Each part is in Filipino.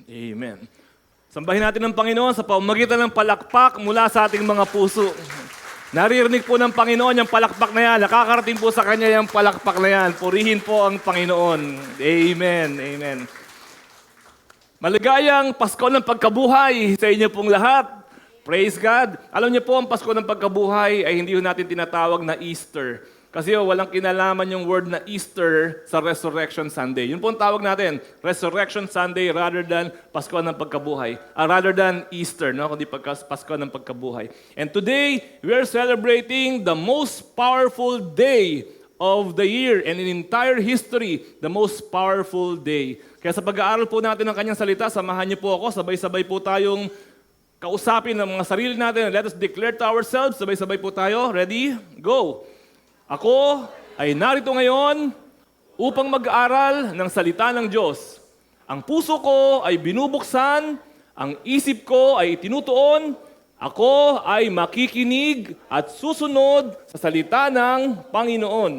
Amen. Sambahin natin ang Panginoon sa pamamagitan ng palakpak mula sa ating mga puso. Naririnig po ng Panginoon yung palakpak na yan. Nakakarating po sa Kanya yung palakpak na yan. Purihin po ang Panginoon. Amen. Amen. Maligayang Pasko ng Pagkabuhay sa inyo pong lahat. Praise God. Alam niyo po, ang Pasko ng Pagkabuhay ay hindi natin tinatawag na Easter. Kasi walang kinalaman yung word na Easter sa Resurrection Sunday. Yun po ang tawag natin, Resurrection Sunday rather than Pasko ng Pagkabuhay. Rather than Easter, no? Kundi Pasko ng Pagkabuhay. And today, we are celebrating the most powerful day of the year and in entire history, the most powerful day. Kaya sa pag-aaral po natin ng kanyang salita, samahan niyo po ako, sabay-sabay po tayong kausapin ng mga sarili natin. Let us declare to ourselves, sabay-sabay po tayo. Ready? Go! Ako ay narito ngayon upang mag-aaral ng salita ng Diyos. Ang puso ko ay binubuksan, ang isip ko ay tinutuon, ako ay makikinig at susunod sa salita ng Panginoon.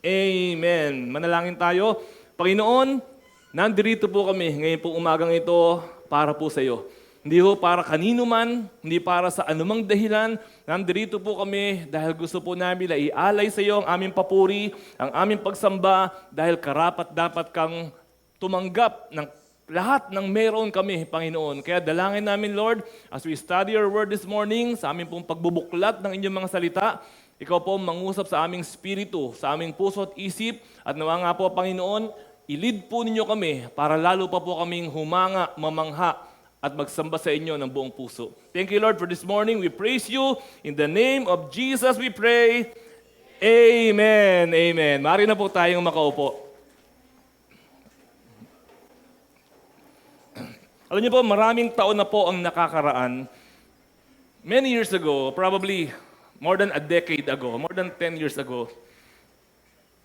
Amen. Manalangin tayo. Panginoon, nandito po kami ngayon pong umagang ito para po sa iyo. Hindi po para kanino man, hindi para sa anumang dahilan. Nandito po kami dahil gusto po namin na ialay sa iyo ang aming papuri, ang aming pagsamba, dahil karapat dapat kang tumanggap ng lahat ng meron kami, Panginoon. Kaya dalangin namin, Lord, as we study your word this morning, sa aming pong pagbubuklat ng inyong mga salita, ikaw po mangusap sa aming spirito, sa aming puso at isip, at nawa nga po, Panginoon, i-lead po ninyo kami para lalo pa po kaming humanga, mamangha, at magsamba sa inyo ng buong puso. Thank you, Lord, for this morning. We praise you. In the name of Jesus, we pray. Amen. Amen. Maaari na po tayong makaupo. Alam niyo po, maraming taon na po ang nakakaraan. Many years ago, probably more than a decade ago, more than 10 years ago,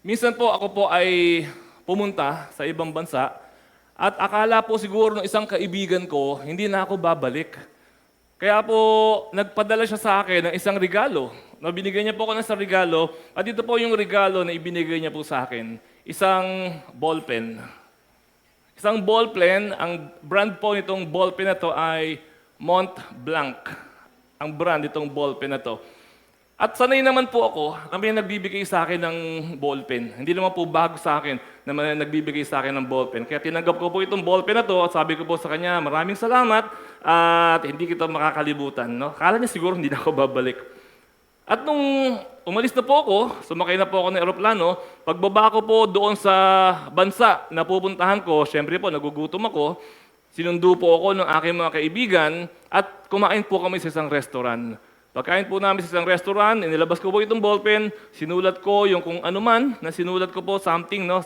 minsan po ako po ay pumunta sa ibang bansa. At akala po siguro ng isang kaibigan ko, hindi na ako babalik. Kaya po, nagpadala siya sa akin ng isang regalo. Binigyan niya po ako ng isang regalo. At ito po yung regalo na ibinigay niya po sa akin. Isang ballpen. Isang ballpen, ang brand po nitong ballpen na to ay Mont Blanc. Ang brand itong ballpen na to. At sanay naman po ako na may nagbibigay sa akin ng ballpen. Hindi naman po bago sa akin na may nagbibigay sa akin ng ballpen. Kaya tinanggap ko po itong ballpen na to at sabi ko po sa kanya, maraming salamat at hindi kita makakalimutan. No? Kala niya siguro hindi na ako babalik. At nung umalis na po ako, sumakay na po ako ng eroplano, pagbaba ko po doon sa bansa na pupuntahan ko, syempre po nagugutom ako, sinundo po ako ng aking mga kaibigan at kumain po kami sa isang restaurant. Pagkain po namin sa isang restaurant, inilabas ko po itong ballpen, sinulat ko yung kung ano man, na sinulat ko po something, no,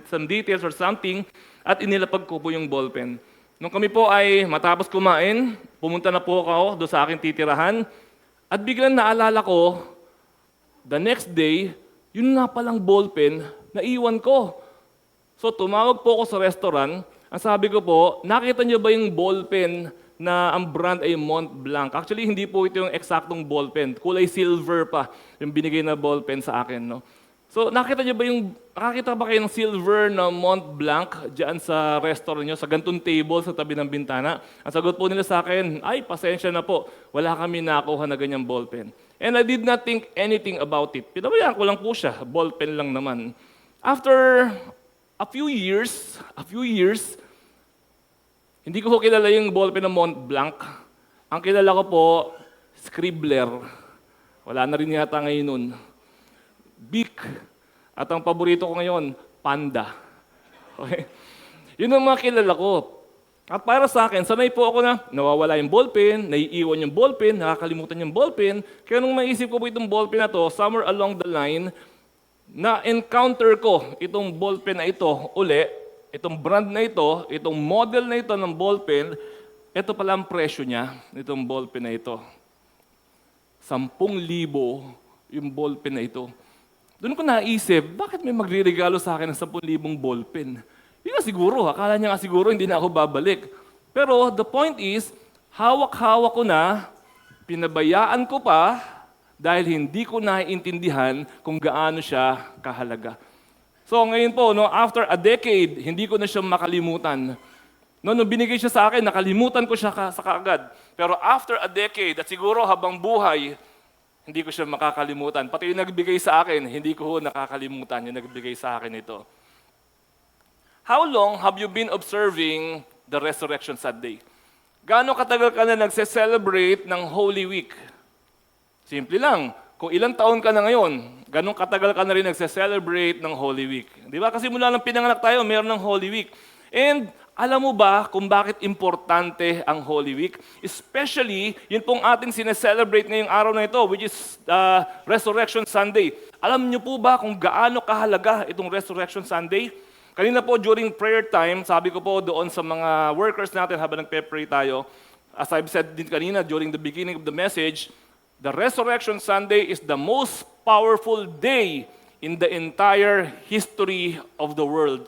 some details or something, at inilapag ko po yung ballpen. Nung kami po ay matapos kumain, pumunta na po ako doon sa aking titirahan, at biglang naalala ko, the next day, yun nga palang ballpen na iwan ko. So tumawag po ako sa restaurant, ang sabi ko po, nakita niyo ba yung ballpen na ang brand ay Mont Blanc? Actually, hindi po ito yung eksaktong ballpen. Kulay silver pa yung binigay na ballpen sa akin. No? So, nakita ba kayo ng silver na Mont Blanc dyan sa restaurant nyo, sa gantong table sa tabi ng bintana? Ang sagot po nila sa akin, ay, pasensya na po. Wala kami nakuha na ganyang ballpen. And I did not think anything about it. Pinabayaan ko lang po siya. Ballpen lang naman. After a few years, hindi ko kilala yung ballpen ng Mont Blanc. Ang kilala ko po, Scribbler. Wala na rin yata ngayon nun. Bic. At ang paborito ko ngayon, Panda. Okay? Yun ang mga kilala ko. At para sa akin, sanay po ako na nawawala yung ballpen, naiiwan yung ballpen, nakakalimutan yung ballpen. Kaya nung maisip ko po itong ballpen na to, somewhere along the line, na-encounter ko itong ballpen na ito uli. Itong brand na ito, itong model na ito ng ballpen, ito pala ang presyo niya, itong ballpen na ito. 10,000 yung ballpen na ito. Doon ko naisip, bakit may magre-regalo sa akin ng 10,000 ballpen? Yun nga siguro, akala niya nga siguro hindi na ako babalik. Pero the point is, hawak-hawak ko na, pinabayaan ko pa, dahil hindi ko naiintindihan kung gaano siya kahalaga. So ngayon po, no, after a decade, hindi ko na siya makalimutan. No, nung binigay siya sa akin, nakalimutan ko siya sa kaagad. Pero after a decade, at siguro habang buhay, hindi ko siya makakalimutan. Pati yung nagbigay sa akin, hindi ko nakakalimutan yung nagbigay sa akin ito. How long have you been observing the Resurrection Sunday? Gaano katagal ka na nagse-celebrate ng Holy Week? Simple lang. Kung ilang taon ka na ngayon, ganun katagal ka na rin nagse-celebrate ng Holy Week. Di ba? Kasi mula nang pinanganak tayo, mayroon ng Holy Week. And alam mo ba kung bakit importante ang Holy Week? Especially, yun pong ating sineselebrate ngayong araw na ito, which is Resurrection Sunday. Alam niyo po ba kung gaano kahalaga itong Resurrection Sunday? Kanina po during prayer time, sabi ko po doon sa mga workers natin habang nagpe-pray tayo, as I've said din kanina during the beginning of the message, the Resurrection Sunday is the most powerful day in the entire history of the world.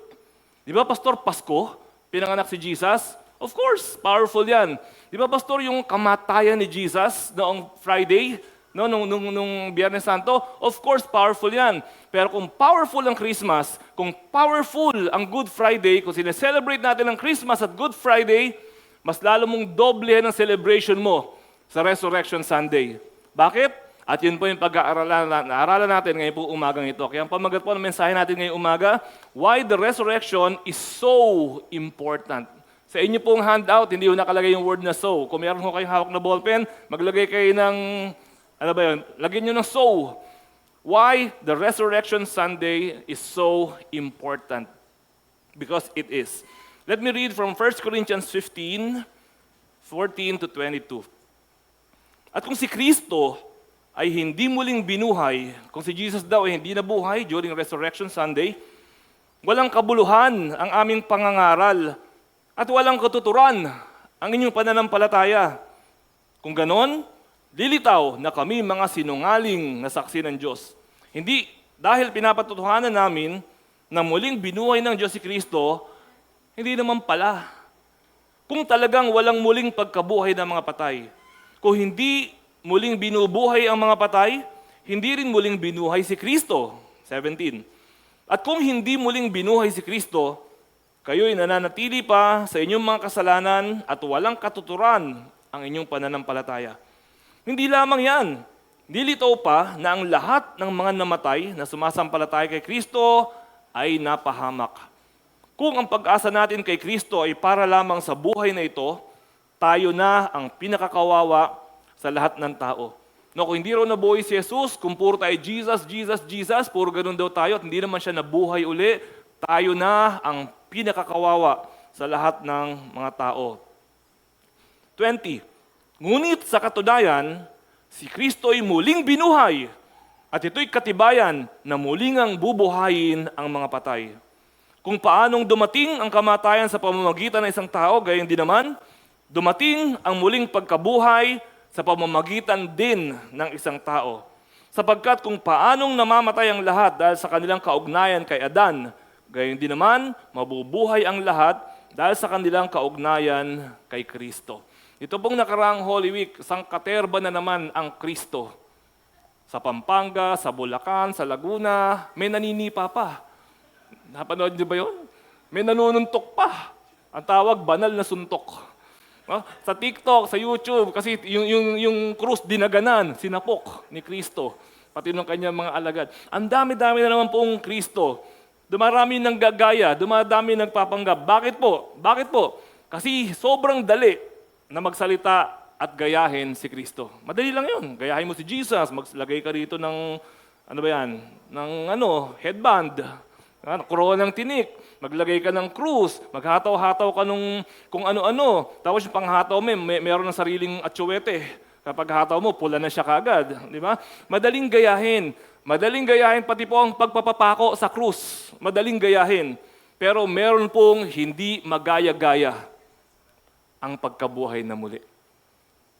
Di ba, Pastor, Pasko? Pinanganak si Jesus? Of course, powerful yan. Di ba, Pastor, yung kamatayan ni Jesus noong Friday, no, nung Biyernes Santo? Of course, powerful yan. Pero kung powerful ang Christmas, kung powerful ang Good Friday, kung sineselebrate natin ang Christmas at Good Friday, mas lalo mong doblehan ang celebration mo sa Resurrection Sunday. Bakit? At yun po yung pag-aaralan natin ngayon po umagang ito. Kaya ang pamagat po ng mensahe natin ngayong umaga, why the resurrection is so important. Sa inyo pong handout, hindi ho nakalagay yung word na so. Kung meron ho kayong hawak na ballpen, maglagay kayo ng, ano ba yun? Lagyan nyo ng so. Why the Resurrection Sunday is so important? Because it is. Let me read from 1 Corinthians 15, 14 to 22. At kung si Kristo ay hindi muling binuhay, kung si Jesus daw ay hindi nabuhay during Resurrection Sunday, walang kabuluhan ang aming pangangaral at walang katuturan ang inyong pananampalataya. Kung ganon, lilitaw na kami mga sinungaling na saksi ng Diyos. Hindi dahil pinapatutuhanan namin na muling binuhay ng Diyos si Kristo, hindi naman pala. Kung talagang walang muling pagkabuhay ng mga patay, kung hindi muling binubuhay ang mga patay, hindi rin muling binuhay si Kristo. 17. At kung hindi muling binuhay si Kristo, kayo'y nananatili pa sa inyong mga kasalanan at walang katuturan ang inyong pananampalataya. Hindi lamang yan. Nilitaw pa na ang lahat ng mga namatay na sumasampalataya kay Kristo ay napahamak. Kung ang pag-asa natin kay Kristo ay para lamang sa buhay na ito, tayo na ang pinakakawawa sa lahat ng tao. No, kung hindi raw nabuhay si Jesus, kung puro tayo Jesus, Jesus, Jesus, puro ganun daw tayo at hindi naman siya nabuhay uli, tayo na ang pinakakawawa sa lahat ng mga tao. 20. Ngunit sa katunayan, si Kristo ay muling binuhay at ito'y katibayan na muling ang bubuhayin ang mga patay. Kung paanong dumating ang kamatayan sa pamamagitan ng isang tao, gayon din naman, dumating ang muling pagkabuhay sa pamamagitan din ng isang tao. Sapagkat kung paanong namamatay ang lahat dahil sa kanilang kaugnayan kay Adan, gayon din naman, mabubuhay ang lahat dahil sa kanilang kaugnayan kay Kristo. Ito pong nakaraang Holy Week, sangkaterba na naman ang Kristo. Sa Pampanga, sa Bulacan, sa Laguna, may naninipa pa. Napanood niyo ba yun? May nanununtok pa. Ang tawag, banal na suntok. Sa TikTok, sa YouTube, kasi yung krus dinaganan, sinapok ni Kristo, pati ng kanyang mga alagad. Ang dami-dami na naman pong Kristo. Dumarami ng gagaya, dumadami nagpapanggap. Bakit po? Bakit po? Kasi sobrang dali na magsalita at gayahin si Kristo. Madali lang yun. Gayahin mo si Jesus, maglagay ka rito ng, ano ba yan, ng headband, korona ng tinik, maglagay ka ng krus, maghataw-hataw ka nung kung ano-ano. Tapos yung panghataw mo, meron ng sariling atsuwete. Kapag hataw mo, pula na siya kagad. Di ba? Madaling gayahin. Madaling gayahin pati po ang pagpapapako sa krus. Madaling gayahin. Pero meron pong hindi magaya-gaya ang pagkabuhay na muli.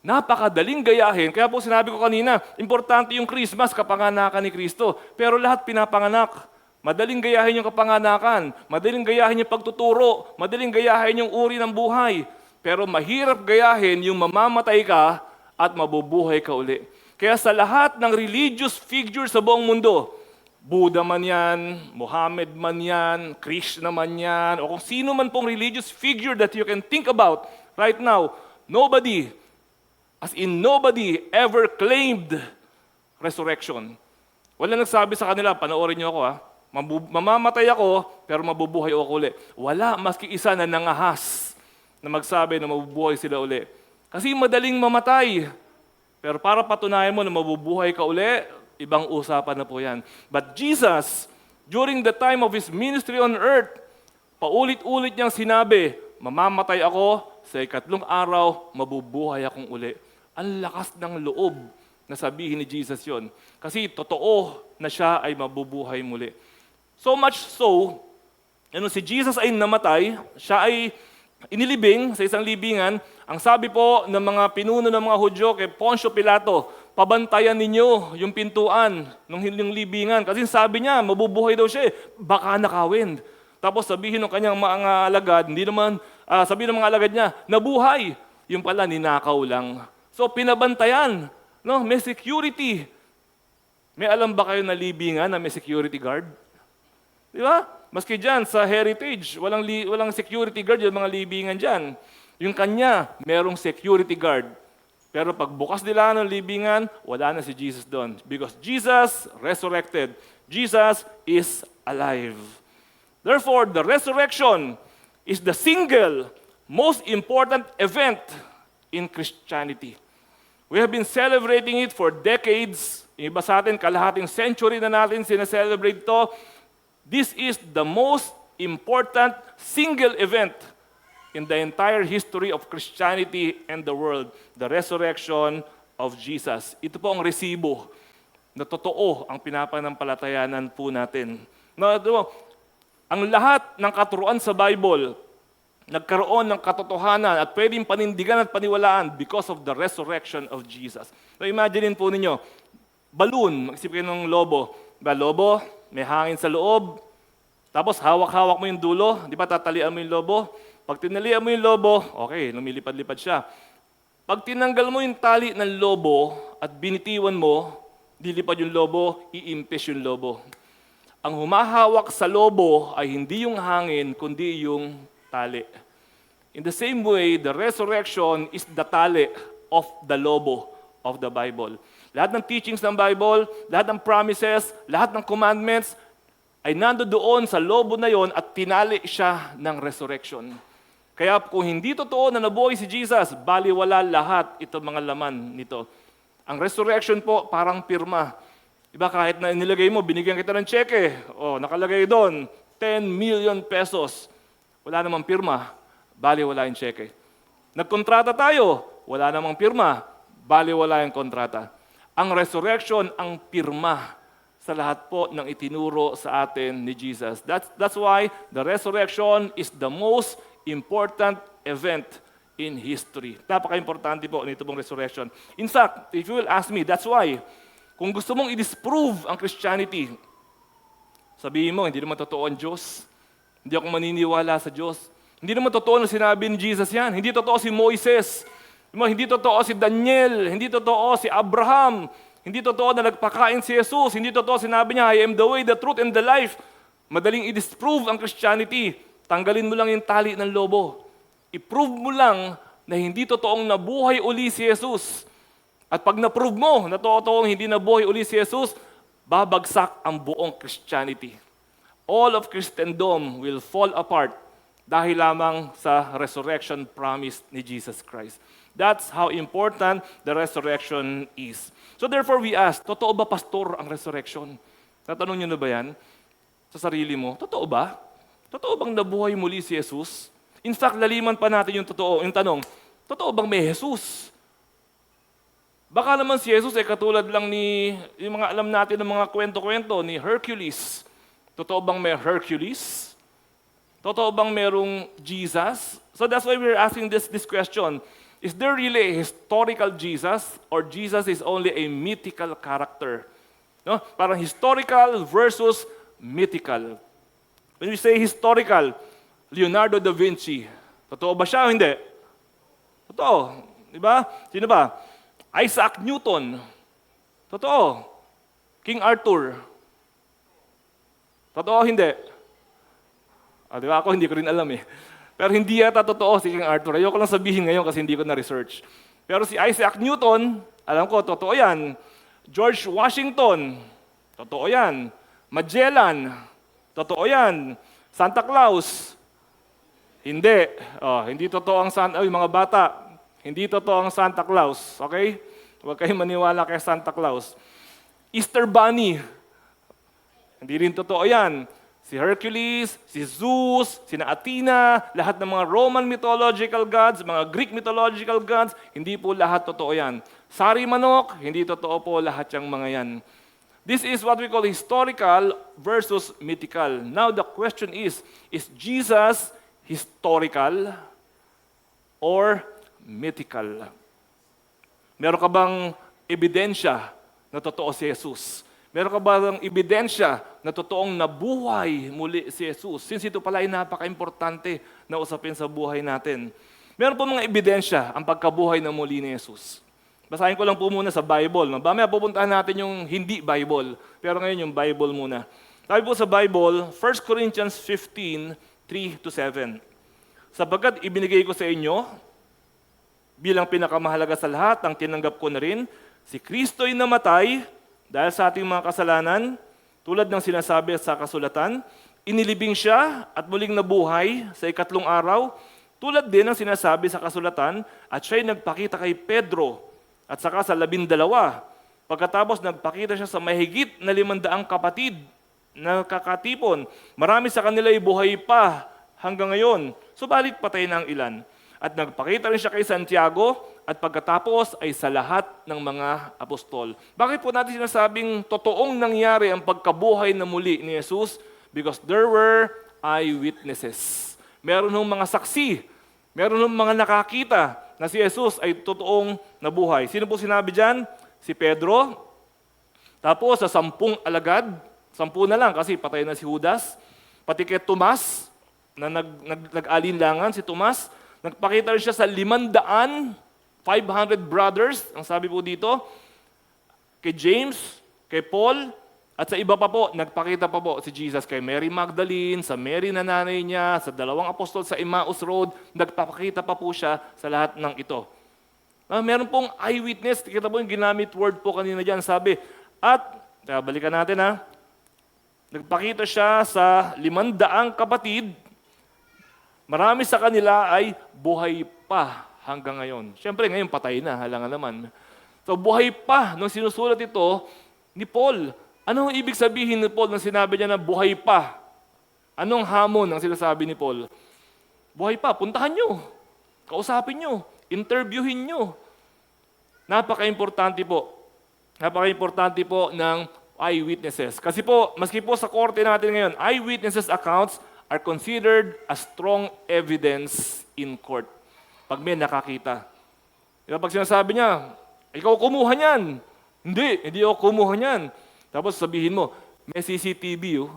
Napakadaling gayahin. Kaya po sinabi ko kanina, importante yung Christmas, kapanganakan ni Kristo. Pero lahat pinapanganak. Madaling gayahin yung kapanganakan. Madaling gayahin yung pagtuturo. Madaling gayahin yung uri ng buhay. Pero mahirap gayahin yung mamamatay ka at mabubuhay ka uli. Kaya sa lahat ng religious figures sa buong mundo, Buddha man yan, Muhammad man yan, Krishna man yan, o kung sino man pong religious figure that you can think about right now, nobody, as in nobody, ever claimed resurrection. Wala nagsabi sa kanila, panoorin niyo ako mamamatay ako, pero mabubuhay ako uli. Wala, maski isa na nangahas na magsabi na mabubuhay sila uli. Kasi madaling mamatay. Pero para patunayan mo na mabubuhay ka uli, ibang usapan na po yan. But Jesus, during the time of His ministry on earth, paulit-ulit niyang sinabi, mamamatay ako, sa ikatlong araw, mabubuhay akong uli. Ang lakas ng loob na sabihin ni Jesus yon. Kasi totoo na siya ay mabubuhay muli. So much so, si Jesus ay namatay, siya ay inilibing sa isang libingan. Ang sabi po ng mga pinuno ng mga Hudyo kay Poncio Pilato, pabantayan ninyo yung pintuan ng libingan. Kasi sabi niya, mabubuhay daw siya baka nakawin. Tapos sabihin ng kanyang mga alagad, sabihin ng mga alagad niya, nabuhay. Yung pala, ninakaw lang. So pinabantayan, may security. May alam ba kayo na libingan na may security guard? Di ba? Maski dyan, sa heritage, walang security guard yung mga libingan dyan. Yung kanya, merong security guard. Pero pag bukas nila ng libingan, wala na si Jesus doon. Because Jesus resurrected. Jesus is alive. Therefore, the resurrection is the single most important event in Christianity. We have been celebrating it for decades. Yung iba sa atin, kalahating century na natin sineselebrate ito. This is the most important single event in the entire history of Christianity and the world, the resurrection of Jesus. Ito po ang resibo na totoo ang pinapanampalatayanan po natin. Ang lahat ng katuruan sa Bible, nagkaroon ng katotohanan at pwedeng panindigan at paniwalaan because of the resurrection of Jesus. So imagine po ninyo, balloon, mag-isip kayo ng lobo. Lobo, may hangin sa loob, tapos hawak-hawak mo yung dulo, di ba tatalian mo yung lobo? Pag tinalian mo yung lobo, okay, lumilipad-lipad siya. Pag tinanggal mo yung tali ng lobo at binitiwan mo, dilipad yung lobo, iimpis yung lobo. Ang humahawak sa lobo ay hindi yung hangin, kundi yung tali. In the same way, the resurrection is the tali of the lobo of the Bible. Lahat ng teachings ng Bible, lahat ng promises, lahat ng commandments, ay nandoon sa lobo na yon at tinali siya ng resurrection. Kaya kung hindi totoo na nabuhay si Jesus, baliwala lahat itong mga laman nito. Ang resurrection po parang pirma. Diba kahit na nilagay mo, binigyan kita ng tseke, nakalagay doon, 10 million pesos. Wala namang pirma, baliwala yung tseke. Nagkontrata tayo, wala namang pirma, baliwala yung kontrata. Ang resurrection, ang pirma sa lahat po ng itinuro sa atin ni Jesus. That's why the resurrection is the most important event in history. Napaka-importante po nito pong resurrection. In fact, if you will ask me, that's why, kung gusto mong i-disprove ang Christianity, sabihin mo, hindi naman totoo ang Diyos. Hindi ako maniniwala sa Diyos. Hindi naman totoo na sinabi ni Jesus yan. Hindi totoo si Moises. Hindi totoo si Daniel. Hindi totoo si Abraham. Hindi totoo na nagpakain si Jesus. Hindi totoo sinabi niya, I am the way, the truth, and the life. Madaling i-disprove ang Christianity. Tanggalin mo lang yung tali ng lobo. I-prove mo lang na hindi totoong nabuhay uli si Jesus. At pag na-prove mo na totoong hindi nabuhay uli si Jesus, babagsak ang buong Christianity. All of Christendom will fall apart dahil lamang sa resurrection promise ni Jesus Christ. That's how important the resurrection is. So therefore we ask, totoo ba pastor ang resurrection? Natanong niyo na ba yan sa sarili mo? Totoo ba? Totoo bang nabuhay muli si Jesus? In fact, laliman pa natin yung tanong, totoo bang may Jesus? Baka naman si Jesus ay katulad lang ni yung mga alam natin ng mga kwento-kwento ni Hercules. Totoo bang may Hercules? Totoo bang merong Jesus? So that's why we're asking this question. Is there really a historical Jesus or Jesus is only a mythical character? No? Parang historical versus mythical. When we say historical, Leonardo da Vinci, totoo ba siya o hindi? Totoo. Di ba? Sino ba? Isaac Newton. Totoo. King Arthur. Totoo o hindi? Di ba? Ako hindi ko rin alam eh. Pero hindi yata totoo si King Arthur. Ayoko lang sabihin ngayon kasi hindi ko na-research. Pero si Isaac Newton, alam ko, totoo yan. George Washington, totoo yan. Magellan, totoo yan. Santa Claus, hindi. Hindi totoo ang mga bata, hindi totoo ang Santa Claus. Okay? Huwag kayong maniwala kay Santa Claus. Easter Bunny, hindi rin totoo yan. Si Hercules, si Zeus, sina Athena, lahat ng mga Roman mythological gods, mga Greek mythological gods, hindi po lahat totoo yan. Sari manok, hindi totoo po lahat yung mga yan. This is what we call historical versus mythical. Now the question is Jesus historical or mythical? Meron ka bang ebidensya na totoo si Jesus? Meron ka bang ebidensya na totoong nabuhay muli si Jesus? Since ito pala ay napaka-importante na usapin sa buhay natin. Meron po mga ebidensya ang pagkabuhay na muli ni Jesus. Basahin ko lang po muna sa Bible. Mamaya pupuntahan natin yung hindi Bible. Pero ngayon yung Bible muna. Sabi po sa Bible, 1 Corinthians 15, 3-7. Sapagkat ibinigay ko sa inyo, bilang pinakamahalaga sa lahat, ang tinanggap ko na rin, si Kristo'y namatay dahil sa ating mga kasalanan, tulad ng sinasabi sa kasulatan, inilibing siya at muling nabuhay sa ikatlong araw, tulad din ng sinasabi sa kasulatan, at siya'y nagpakita kay Pedro at saka sa 12. Pagkatapos nagpakita siya sa mahigit na 500 kapatid na kakatipon. Marami sa kanila ay buhay pa hanggang ngayon, subalit patay na ang ilan. At nagpakita rin siya kay Santiago at pagkatapos ay sa lahat ng mga apostol. Bakit po natin sinasabing totoong nangyari ang pagkabuhay na muli ni Jesus? Because there were eyewitnesses. Meron ng mga saksi, meron ng mga nakakita na si Jesus ay totoong nabuhay. Sino po sinabi dyan? Si Pedro. Tapos sa 10 alagad, 10 na lang kasi patay na si Judas. Pati kay Tomas, na nag-alinlangan si Tomas. Nagpakita rin siya sa 500 brothers, ang sabi po dito, kay James, kay Paul, at sa iba pa po, nagpakita pa po si Jesus kay Mary Magdalene, sa Mary na nanay niya, sa 2 apostol sa Emmaus Road, nagpakita pa po siya sa lahat ng ito. Meron pong eyewitness, kita po yung ginamit word po kanina dyan, sabi, balikan natin nagpakita siya sa 500 kapatid, marami sa kanila ay buhay pa hanggang ngayon. Siyempre, ngayon patay na, halangan naman. So, buhay pa nung sinusulat ito ni Paul. Anong ibig sabihin ni Paul nang sinabi niya na buhay pa? Anong hamon ang sinasabi ni Paul? Buhay pa, puntahan nyo. Kausapin nyo. Interviewin nyo. Napaka-importante po. Napaka-importante po ng eyewitnesses. Kasi po, maski po sa korte natin ngayon, eyewitnesses accounts are considered as strong evidence in court. Pag may nakakita. Diba, pag sinasabi niya, ikaw kumuha niyan. Hindi ako kumuha niyan. Tapos sabihin mo, may CCTV,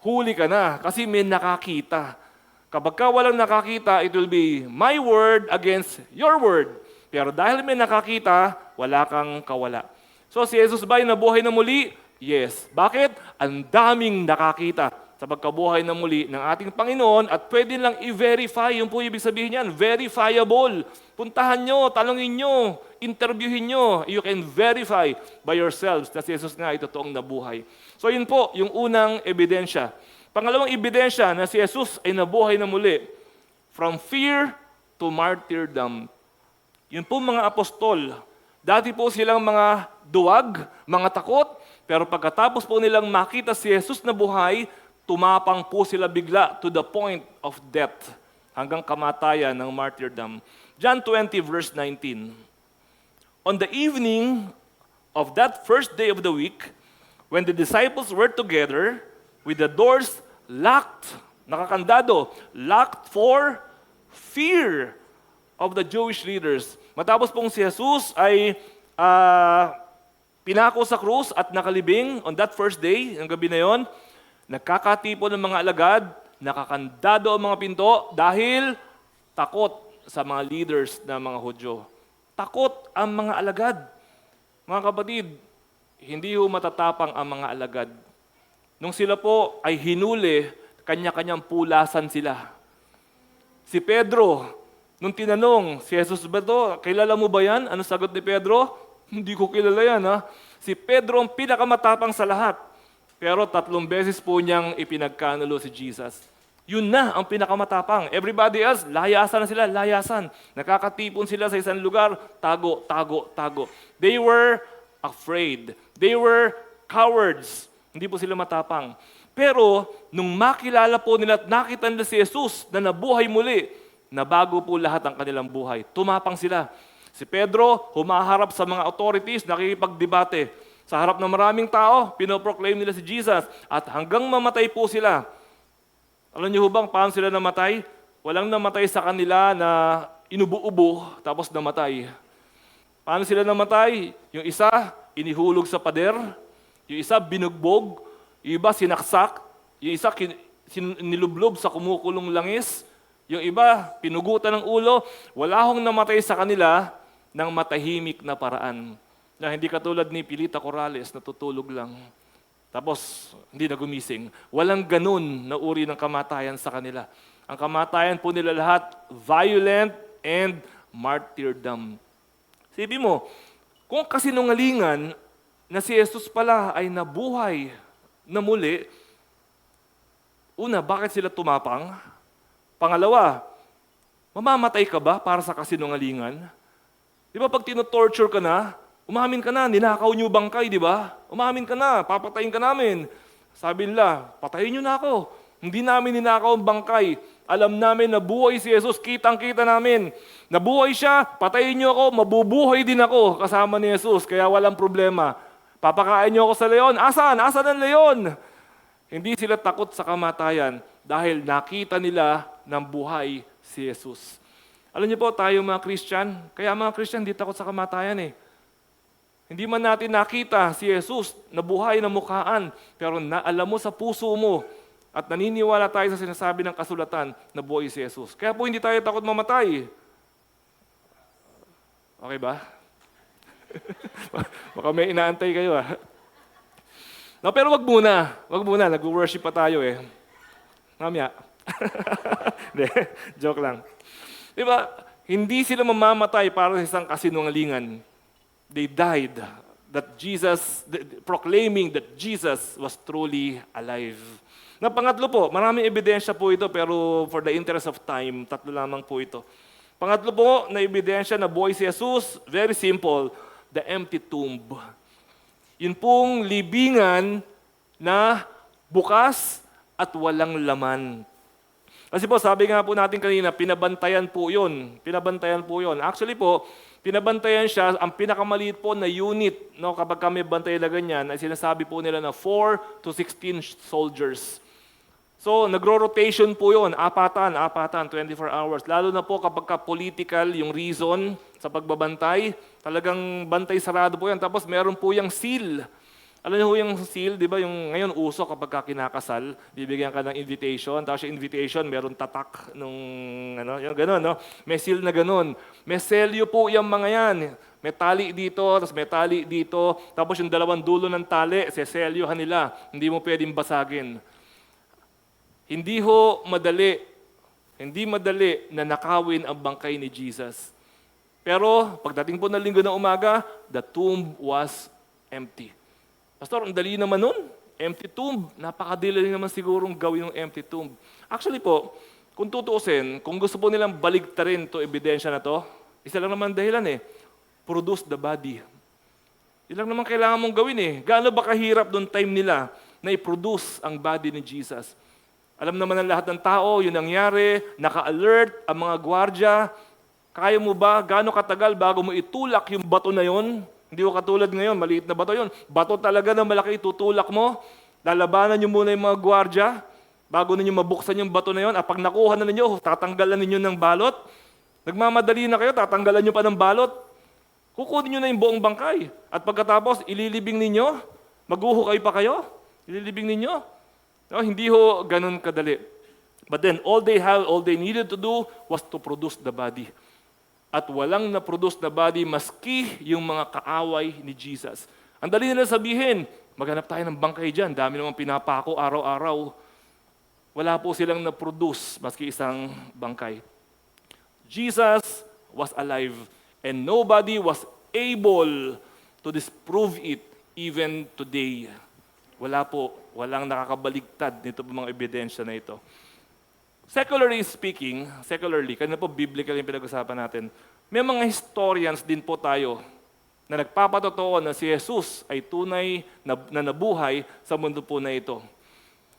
huli ka na kasi may nakakita. Kapag ka walang nakakita, it will be my word against your word. Pero dahil may nakakita, wala kang kawala. So si Jesus ba ay nabuhay na muli? Yes. Bakit? Ang daming nakakita sa pagkabuhay na muli ng ating Panginoon at pwede lang i-verify. Yung po ibig sabihin niyan, verifiable. Puntahan nyo, tanongin nyo, interviewin nyo. You can verify by yourselves na si Jesus nga ay totoong nabuhay. So yun po, yung unang ebidensya. Pangalawang ebidensya na si Jesus ay nabuhay na muli. From fear to martyrdom. Yun po mga apostol. Dati po silang mga duwag, mga takot, pero pagkatapos po nilang makita si Jesus na buhay, tumapang po sila bigla to the point of death, hanggang kamatayan ng martyrdom. John 20 verse 19. On the evening of that first day of the week, when the disciples were together, with the doors locked, nakakandado, locked for fear of the Jewish leaders. Matapos pong si Jesus ay pinako sa krus at nakalibing on that first day, ang gabi na yon, nagkakatipon ng mga alagad, nakakandado ang mga pinto dahil takot sa mga leaders ng mga Hudyo. Takot ang mga alagad. Mga kapatid, hindi ho matatapang ang mga alagad. Nung sila po ay hinuli, kanya-kanyang pulasan sila. Si Pedro, nung tinanong, si Jesus ba to? Kilala mo ba yan? Ano sagot ni Pedro? Hindi ko kilala yan, ha? Si Pedro ang pinakamatapang sa lahat. Pero 3 beses po niyang ipinagkanulo si Jesus. Yun na ang pinakamatapang. Everybody else, layasan na sila, layasan. Nakakatipon sila sa isang lugar, tago, tago, tago. They were afraid. They were cowards. Hindi po sila matapang. Pero, nung makilala po nila at nakita nila si Jesus na nabuhay muli, nabago po lahat ang kanilang buhay. Tumapang sila. Si Pedro, humaharap sa mga authorities, nakikipagdebate. Sa harap ng maraming tao, pinoproclaim nila si Jesus. At hanggang mamatay po sila. Alam niyo bang paano sila namatay? Walang namatay sa kanila na inubo-ubo tapos namatay. Paano sila namatay? Yung isa, inihulog sa pader. Yung isa, binugbog. Yung iba, sinaksak. Yung isa, nilublob sa kumukulong langis. Yung iba, pinugutan ng ulo. Wala hong namatay sa kanila ng matahimik na paraan. Na hindi katulad ni Pilita Corrales, natutulog lang. Tapos, hindi na gumising. Walang ganun na uri ng kamatayan sa kanila. Ang kamatayan po nila lahat, violent and martyrdom. Sabi mo, kung kasinungalingan na si Jesus pala ay nabuhay na muli, una, bakit sila tumapang? Pangalawa, mamamatay ka ba para sa kasinungalingan? Di ba pag tinotorture ka na, umamin ka na, ninakaw niyo bangkay, di ba? Umamin ka na, papatayin ka namin. Sabi nila, patayin niyo na ako. Hindi namin ninakaw ang bangkay. Alam namin na buhay si Jesus, kitang-kita namin. Nabuhay siya, patayin niyo ako, mabubuhay din ako kasama ni Jesus, kaya walang problema. Papakain niyo ako sa leon. Asan? Asan ang leon? Hindi sila takot sa kamatayan dahil nakita nila ng buhay si Jesus. Alam niyo po, tayo mga Christian, kaya mga Christian hindi takot sa kamatayan eh. Hindi man natin nakita si Jesus na buhay na mukhaan, pero alam mo sa puso mo at naniniwala tayo sa sinasabi ng kasulatan na buhay si Jesus. Kaya po hindi tayo takot mamatay. Okay ba? Baka may inaantay kayo No, pero wag muna, nag-worship pa tayo eh. Mamaya. Hindi, joke lang. Diba, hindi sila mamamatay para sa isang kasinungalingan. They died proclaiming that Jesus was truly alive. Na pangatlo po, maraming ebidensya po ito, pero for the interest of time, 3 lamang po ito. Pangatlo po na ebidensya na buhay si Jesus, very simple, the empty tomb. Yun pong libingan na bukas at walang laman. Kasi po, sabi nga po natin kanina, pinabantayan po yun. Actually po, pinabantayan siya, ang pinakamaliit po na unit, no, kapag kami bantay na ganyan, ay sinasabi po nila na 4 to 16 soldiers. So, nagro-rotation po yun, apatan, 24 hours. Lalo na po kapag political yung reason sa pagbabantay, talagang bantay sarado po yan. Tapos meron po yung seal. Alam niyo yung seal, di ba, yung ngayon uso kapag kinakasal, bibigyan ka ng invitation, tapos yung invitation, meron tatak nung, yung gano'n, no? May seal na gano'n. May selyo po yung mga yan. May tali dito, tapos may tali dito, tapos yung 2 dulo ng tali, seselyohan nila. Hindi mo pwedeng basagin. Hindi madali na nakawin ang bangkay ni Jesus. Pero pagdating po ng linggo ng umaga, the tomb was empty. Pastor, ang dali naman nun. Empty tomb. Napakadali naman sigurong gawin ng empty tomb. Actually po, kung tutuusin, kung gusto po nilang baligtarin to ebidensya na to, isa lang naman dahilan eh, produce the body. Yun lang naman kailangan mong gawin eh. Gaano ba kahirap doon time nila na i-produce ang body ni Jesus? Alam naman ng lahat ng tao, yun nangyari, naka-alert ang mga gwardya. Kaya mo ba, gaano katagal bago mo itulak yung bato na yun? Hindi ko katulad ngayon, maliit na bato yun. Bato talaga na malaki, tutulak mo. Lalabanan nyo muna yung mga gwardya bago ninyo mabuksan yung bato na yun. Pag nakuha na ninyo, tatanggalan ninyo ng balot. Nagmamadali na kayo, tatanggalan nyo pa ng balot. Kukunin nyo na yung buong bangkay. At pagkatapos, ililibing ninyo, maghuhukay pa kayo, ililibing ninyo. No, hindi ho ganun kadali. But then, all they needed to do was to produce the body. At walang na-produce na body maski yung mga kaaway ni Jesus. Ang dali nila sabihin, Maghanap tayo ng bangkay dyan. Dami namang pinapako araw-araw. Wala po silang na-produce maski isang bangkay. Jesus was alive and nobody was able to disprove it even today. Walang nakakabaligtad nito po mga ebidensya na ito. Secularly, kanina po biblical yung pinag-usapan natin, may mga historians din po tayo na nagpapatotoo na si Jesus ay tunay na nabuhay sa mundo po na ito.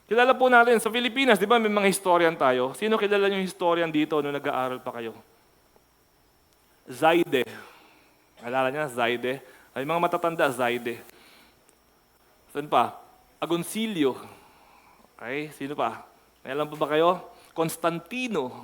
Kilala po natin, sa Pilipinas, di ba may mga historian tayo? Sino kilala yung historian dito nung nag-aaral pa kayo? Zaide. Alala niya, Zaide? Ay, mga matatanda, Zaide. Saan pa? Agoncillo. Okay, sino pa? May alam pa ba kayo? Constantino.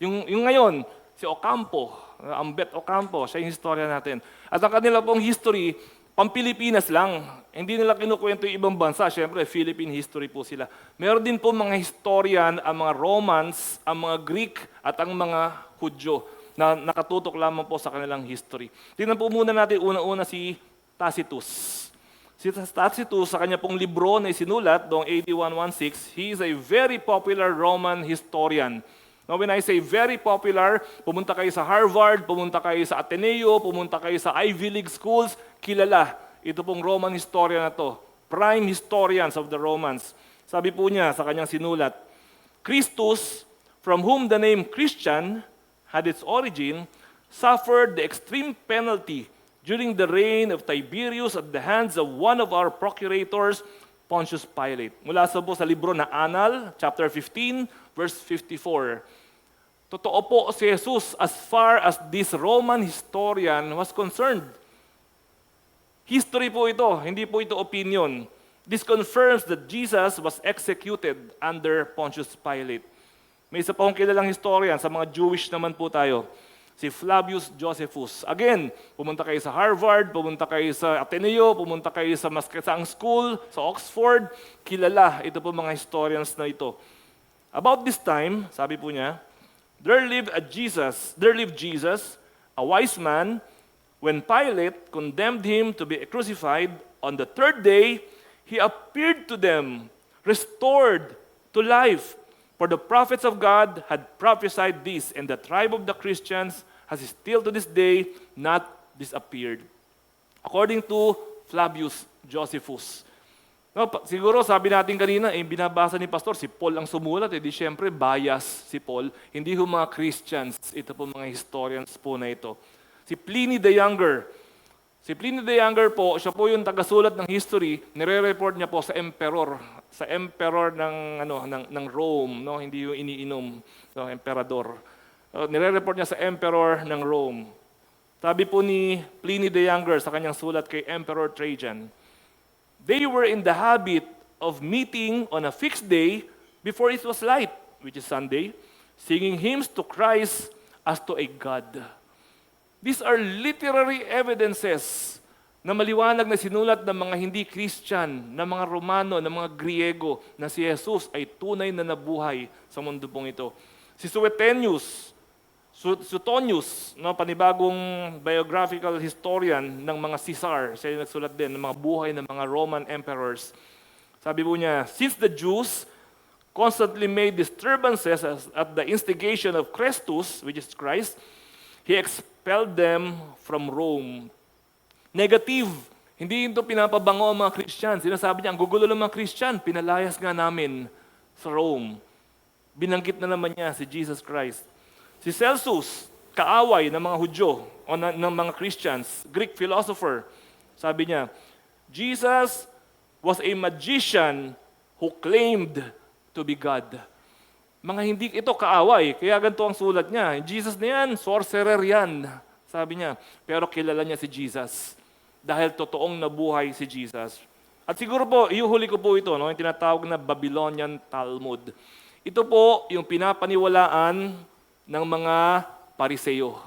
Yung ngayon, si Ocampo, Ambet Ocampo, siya yung historia natin. At ang kanila pong history, Pang-Pilipinas lang. Hindi nila kinukwento yung ibang bansa. Siyempre, Philippine history po sila. Meron din po mga historian, ang mga Romans, ang mga Greek, at ang mga Hudyo na nakatutok lamang po sa kanilang history. Tingnan po muna natin una-una si Tacitus. Si Tacitus, sa kanya pong libro na isinulat noong AD 116, he is a very popular Roman historian. Now, when I say very popular, pumunta kayo sa Harvard, pumunta kayo sa Ateneo, pumunta kayo sa Ivy League schools, kilala. Ito pong Roman historian na to. Prime historians of the Romans. Sabi po niya sa kanyang sinulat, Christus, from whom the name Christian had its origin, suffered the extreme penalty during the reign of Tiberius at the hands of one of our procurators, Pontius Pilate. Mula sa libro na Annal, chapter 15, verse 54. Totoo po si Jesus as far as this Roman historian was concerned. History po ito, hindi po ito opinion. This confirms that Jesus was executed under Pontius Pilate. May isa pa akong kilalang historian, sa mga Jewish naman po tayo. Si Flavius Josephus. Again, pumunta kayo sa Harvard, pumunta kayo sa Ateneo, pumunta kayo sa saang school, sa Oxford, kilala. Ito po mga historians na ito. About this time, sabi po niya, there lived Jesus, a wise man. When Pilate condemned him to be crucified, on the third day, he appeared to them, restored to life. For the prophets of God had prophesied this, and the tribe of the Christians has still to this day not disappeared. According to Flavius Josephus. No, siguro sabi natin kanina, binabasa ni Pastor, si Paul ang sumulat, di syempre bias si Paul. Hindi ho mga Christians, ito po mga historians po na ito. Si Pliny the Younger. Si Pliny the Younger po, siya po yung tagasulat ng history, nire-report niya po sa emperor ng Rome, no, hindi yung iniinom, no, emperador. Nire-report niya sa emperor ng Rome. Sabi po ni Pliny the Younger sa kanyang sulat kay Emperor Trajan, they were in the habit of meeting on a fixed day before it was light, which is Sunday, singing hymns to Christ as to a God. These are literary evidences na maliwanag na sinulat ng mga hindi Christian, ng mga Romano, ng mga Griego, na si Jesus ay tunay na nabuhay sa mundo pong ito. Si Suetonius, no, panibagong biographical historian ng mga Caesar, siya yung nagsulat din ng mga buhay ng mga Roman emperors. Sabi po niya, since the Jews constantly made disturbances at the instigation of Christus, which is Christ, he expelled them from Rome. Negative. Hindi ito pinapabango ang mga Christian. Sinasabi niya, ang gugulo ng mga Christian, pinalayas nga namin sa Rome. Binanggit na naman niya si Jesus Christ. Si Celsus, kaaway ng mga Hudyo o ng mga Christians, Greek philosopher, sabi niya, Jesus was a magician who claimed to be God. Mga hindi ito kaaway, kaya ganito ang sulat niya. Jesus na yan, sorcerer yan, sabi niya. Pero kilala niya si Jesus dahil totoong nabuhay si Jesus. At siguro po, iuhuli ko po ito, no, yung tinatawag na Babylonian Talmud. Ito po yung pinapaniwalaan ng mga Pariseo.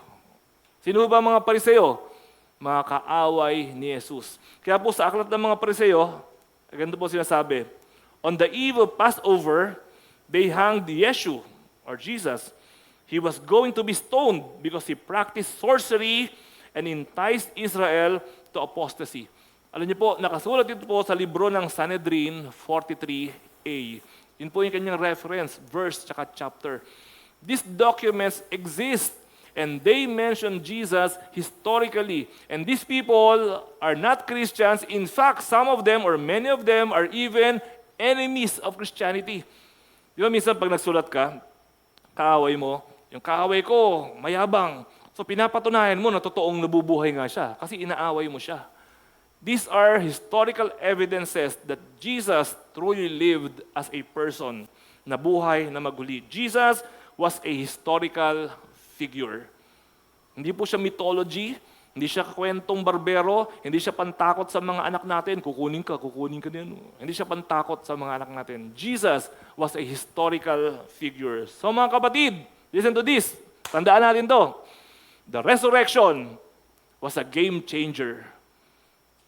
Sino ba mga Pariseo? Mga kaaway ni Jesus. Kaya po sa aklat ng mga Pariseo, ganito po sinasabi, on the eve of Passover, they hanged Yeshua, or Jesus. He was going to be stoned because he practiced sorcery and enticed Israel to apostasy. Alam niyo po, nakasulat ito po sa libro ng Sanhedrin 43a. Yun po yung kanyang reference, verse tsaka chapter. These documents exist and they mention Jesus historically. And these people are not Christians. In fact, some of them or many of them are even enemies of Christianity. Di ba minsan pag nagsulat ka, kaaway mo, yung kaaway ko, mayabang. So pinapatunayan mo na totoong nabubuhay nga siya kasi inaaway mo siya. These are historical evidences that Jesus truly lived as a person, na buhay na maguli. Jesus was a historical figure. Hindi po siya mythology, hindi siya kwentong barbero, hindi siya pantakot sa mga anak natin, kukunin ka din. Hindi siya pantakot sa mga anak natin. Jesus was a historical figure. So mga kapatid, listen to this. Tandaan natin to. The resurrection was a game changer.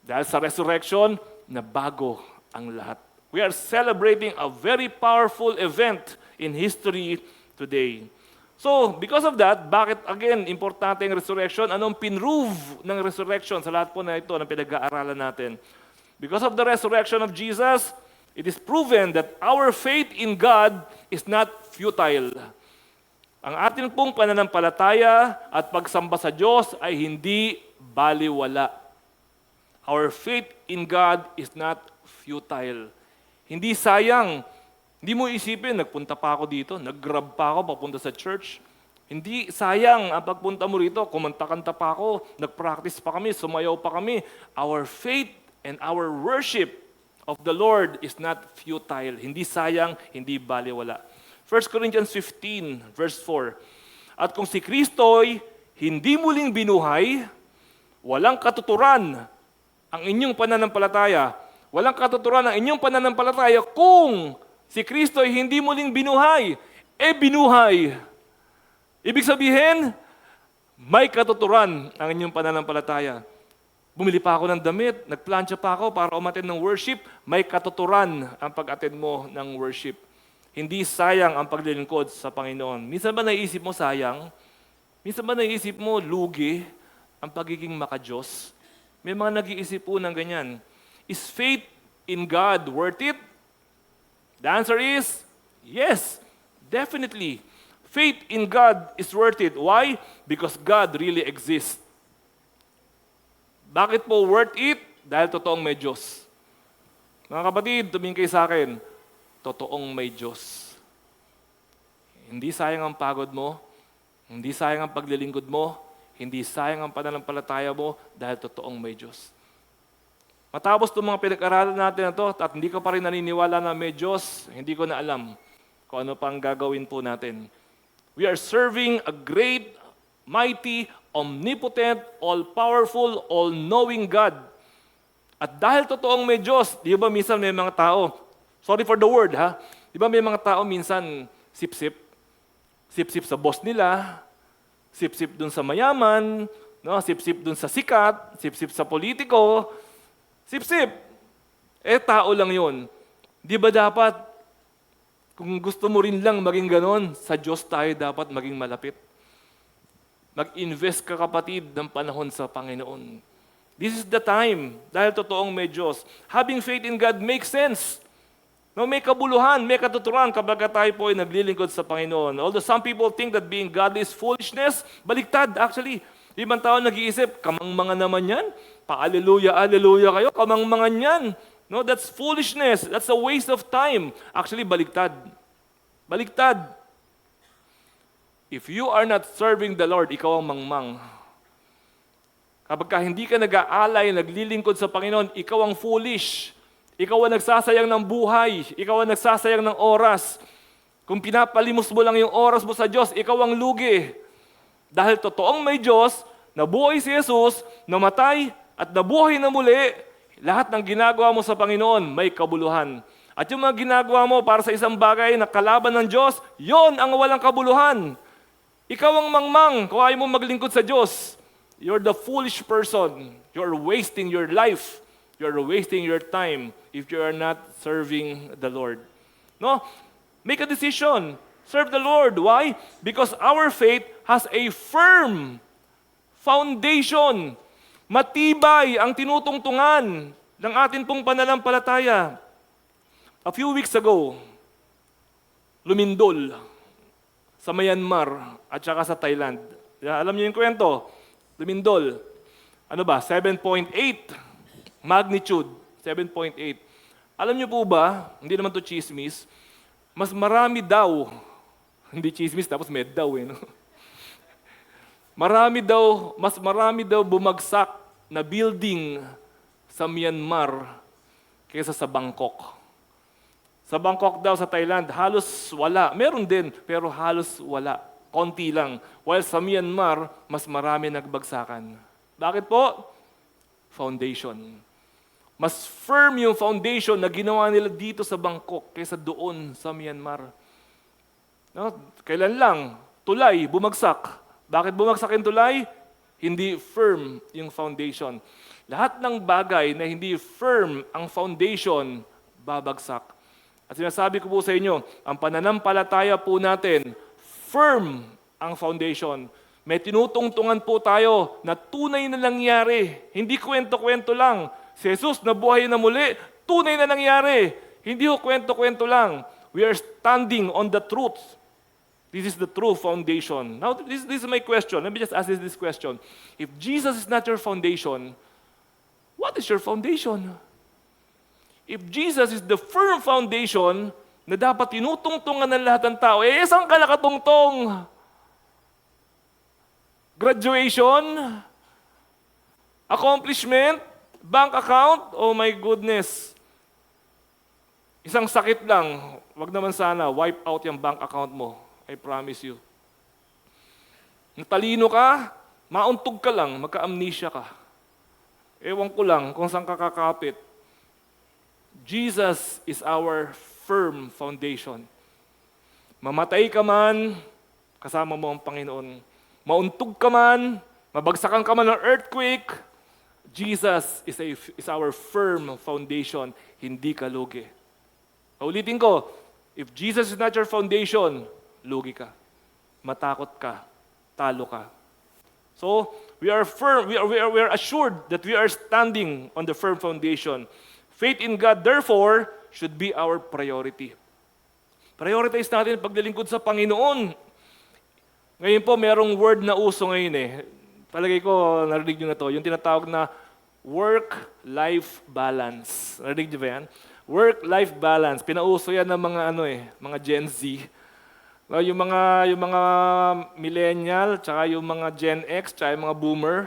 Dahil sa resurrection, nabago ang lahat. We are celebrating a very powerful event in history today. So, because of that, bakit again, importante ang resurrection? Anong pinrove ng resurrection sa lahat po na ito na pinag-aaralan natin? Because of the resurrection of Jesus, it is proven that our faith in God is not futile. Ang ating pong pananampalataya at pagsamba sa Diyos ay hindi baliwala. Our faith in God is not futile. Hindi sayang. Hindi mo isipin, nagpunta pa ako dito, nag-grab pa ako papunta sa church. Hindi sayang ang pagpunta mo rito, kumanta-kanta pa ako, nag-practice pa kami, sumayaw pa kami. Our faith and our worship of the Lord is not futile. Hindi sayang, hindi baliwala. 1 Corinthians 15, verse 4. At kung si Kristo'y hindi muling binuhay, walang katuturan ang inyong pananampalataya. Walang katuturan ang inyong pananampalataya kung si Kristo ay hindi muling binuhay. Binuhay. Ibig sabihin, may katuturan ang inyong pananampalataya. Bumili pa ako ng damit, nagplansya pa ako para umattend ng worship, may katuturan ang pag-attend mo ng worship. Hindi sayang ang paglilingkod sa Panginoon. Minsan ba naisip mo sayang? Minsan ba naisip mo lugi ang pagiging makadiyos? May mga nag-iisip po ng ganyan. Is faith in God worth it? The answer is, yes, definitely. Faith in God is worth it. Why? Because God really exists. Bakit po worth it? Dahil totoong may Diyos. Mga kapatid, tumingin kayo sa akin, totoong may Diyos. Hindi sayang ang pagod mo, hindi sayang ang paglilingkod mo, hindi sayang ang pananampalataya mo dahil totoong may Diyos. Matapos itong mga pinag-aralan natin na ito at hindi ko pa rin naniniwala na may Diyos, hindi ko na alam kung ano pang gagawin po natin. We are serving a great, mighty, omnipotent, all-powerful, all-knowing God. At dahil totoong may Diyos, di ba minsan may mga tao, sorry for the word ha, di ba may mga tao minsan sip-sip? Sip-sip sa boss nila, sip-sip dun sa mayaman, no? Sip-sip dun sa sikat, sip-sip sa politiko, sip-sip. Tao lang yun. Di ba dapat, kung gusto mo rin lang maging ganon, sa Diyos tayo dapat maging malapit. Mag-invest ka kapatid ng panahon sa Panginoon. This is the time, dahil totoong may Diyos. Having faith in God makes sense. No, may kabuluhan, may katuturan kapag tayo po ay naglilingkod sa Panginoon. Although some people think that being godly is foolishness, baliktad actually. Ibang tao nag-iisip, kamang-mga naman yan. Pa-aleluya, aleluya kayo, kamang-mga yan. No, that's foolishness. That's a waste of time. Actually, baliktad. Baliktad. If you are not serving the Lord, ikaw ang mangmang. Kapag hindi ka nag-aalay, naglilingkod sa Panginoon, ikaw ang foolish. Ikaw ang nagsasayang ng buhay. Ikaw ang nagsasayang ng oras. Kung pinapalimos mo lang yung oras mo sa Diyos, ikaw ang lugi. Dahil totoong may Diyos, nabuhay si Jesus, namatay at nabuhay na muli, lahat ng ginagawa mo sa Panginoon may kabuluhan. At yung mga ginagawa mo para sa isang bagay na kalaban ng Diyos, yon ang walang kabuluhan. Ikaw ang mangmang kung ayaw mo maglingkod sa Diyos. You're the foolish person. You're wasting your life. You're wasting your time if you are not serving the Lord. No? Make a decision. Serve the Lord. Why? Because our faith has a firm foundation. Matibay ang tinutungtungan ng atin pong pananampalataya. A few weeks ago, lumindol sa Myanmar at saka sa Thailand. Alam niyo yung kwento? Lumindol. Ano ba? 7.8 magnitude. 7.8. Alam niyo po ba, hindi naman to chismis, mas marami daw, hindi chismis tapos med daw no? Mas marami daw bumagsak na building sa Myanmar kaysa sa Bangkok. Sa Bangkok daw, sa Thailand, halos wala. Meron din, pero halos wala. Konti lang. While sa Myanmar, mas marami nagbagsakan. Bakit po? Foundation. Mas firm yung foundation na ginawa nila dito sa Bangkok kaysa doon sa Myanmar. No? Kailan lang? Tulay, bumagsak. Bakit bumagsak yung tulay? Hindi firm yung foundation. Lahat ng bagay na hindi firm ang foundation, babagsak. At sinasabi ko po sa inyo, ang pananampalataya po natin, firm ang foundation. May tinutungtungan po tayo na tunay na nangyari. Hindi kwento-kwento lang. Si Jesus nabuhay na muli, tunay na nangyari. Hindi ho kwento-kwento lang. We are standing on the truth. This is the true foundation. Now, this is my question. Let me just ask this question. If Jesus is not your foundation, what is your foundation? If Jesus is the firm foundation na dapat tinutungtungan ng lahat ng tao, saan ka nakatungtong? Graduation? Accomplishment? Bank account? Oh my goodness. Isang sakit lang. Wag naman sana, wipe out yung bank account mo. I promise you. Natalino ka, mauntog ka lang, magka-amnesia ka. Ewan ko lang kung saan ka kakapit. Jesus is our firm foundation. Mamatay ka man, kasama mo ang Panginoon. Mauntog ka man, mabagsakan ka man ng earthquake, Jesus is our firm foundation. Hindi ka lugi. Ulitin ko, if Jesus is not your foundation, lugi ka. Matakot ka. Talo ka. So, we are firm, we are assured that we are standing on the firm foundation. Faith in God, therefore, should be our priority. Prioritize natin ang paglilingkod sa Panginoon. Ngayon po, merong word na uso ngayon Palagay ko, narinig nyo na to, yung tinatawag na work-life balance. Narinig nyo ba yan? Work-life balance. Pinauso yan ng mga mga Gen Z. Yung mga millennial, tsaka yung mga Gen X, tsaka yung mga boomer,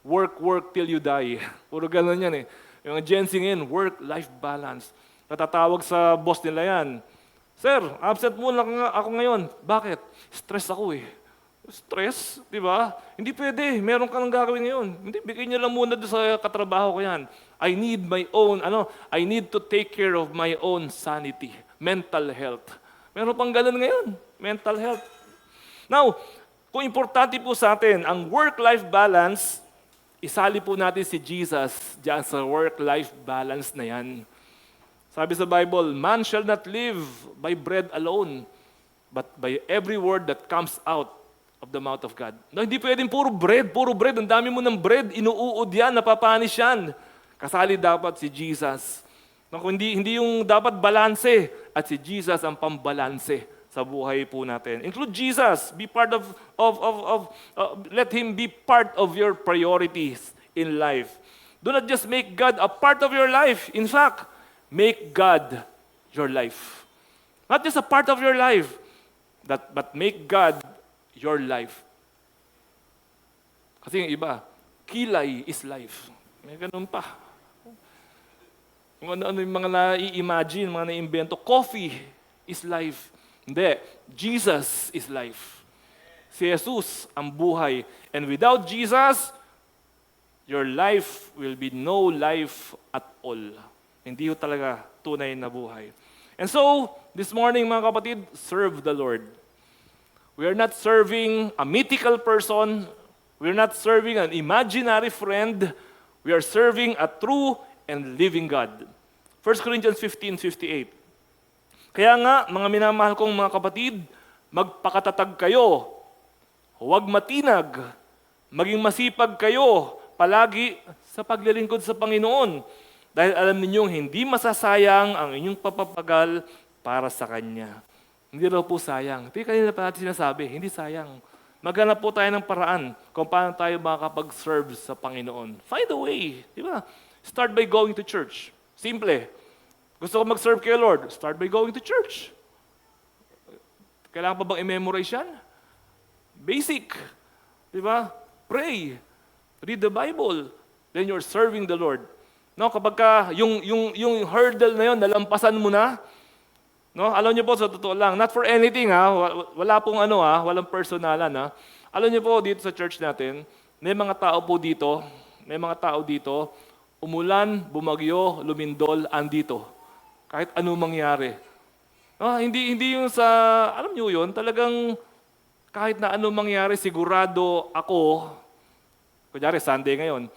work till you die. Puro ganun yan Yung Gen Z ngayon, work-life balance. Natatawag sa boss nila yan. Sir, absent muna ako ngayon. Bakit? Stress ako Stress, di ba? Hindi pwede, meron ka nang gagawin ngayon. Hindi, bigay niyo lang muna doon sa katrabaho ko yan. I need to take care of my own sanity, mental health. Meron pang ganun ngayon, mental health. Now, kung importante po sa atin, ang work-life balance, isali po natin si Jesus diyan sa work-life balance na yan. Sabi sa Bible, man shall not live by bread alone, but by every word that comes out of the mouth of God. No, hindi pwedeng puro bread. Ang dami mo ng bread, inuuod yan, napapanis yan. Kasali dapat si Jesus. No, hindi yung dapat balanse, at si Jesus ang pambalanse sa buhay po natin. Include Jesus. Be part let Him be part of your priorities in life. Do not just make God a part of your life. In fact, make God your life. Not just a part of your life, but make God your life. Kasi yung iba, kilay is life. May ganun pa. Ano yung mga na-i-imagine, mga na-imbento. Coffee is life. Hindi. Jesus is life. Si Jesus ang buhay. And without Jesus, your life will be no life at all. Hindi ho talaga tunay na buhay. And so, this morning mga kapatid, serve the Lord. We are not serving a mythical person. We are not serving an imaginary friend. We are serving a true and living God. 1 Corinthians 15:58. Kaya nga, mga minamahal kong mga kapatid, magpakatatag kayo. Huwag matinag. Maging masipag kayo palagi sa paglilingkod sa Panginoon. Dahil alam ninyong hindi masasayang ang inyong papapagal para sa Kanya. Hindi raw po sayang. Ito yung kanina pa natin sinasabi, hindi sayang. Maghanap po tayo ng paraan kung paano tayo makakapag-serve sa Panginoon. Find a way. Di ba? Start by going to church. Simple. Gusto ko mag-serve kay Lord? Start by going to church. Kailangan pa bang i-memorize yan? Basic. Di ba? Pray. Read the Bible. Then you're serving the Lord. No, kapag ka yung hurdle na yon nalampasan mo na, no? Alam niyo po sa totoo lang, not for anything wala pong walang personalan Alam niyo po dito sa church natin, may mga tao dito, umulan, bumagyo, lumindol, andito. Kahit anong mangyari. Hindi yung sa, alam niyo yun, talagang kahit na anong mangyari, sigurado ako, kunyari Sunday ngayon,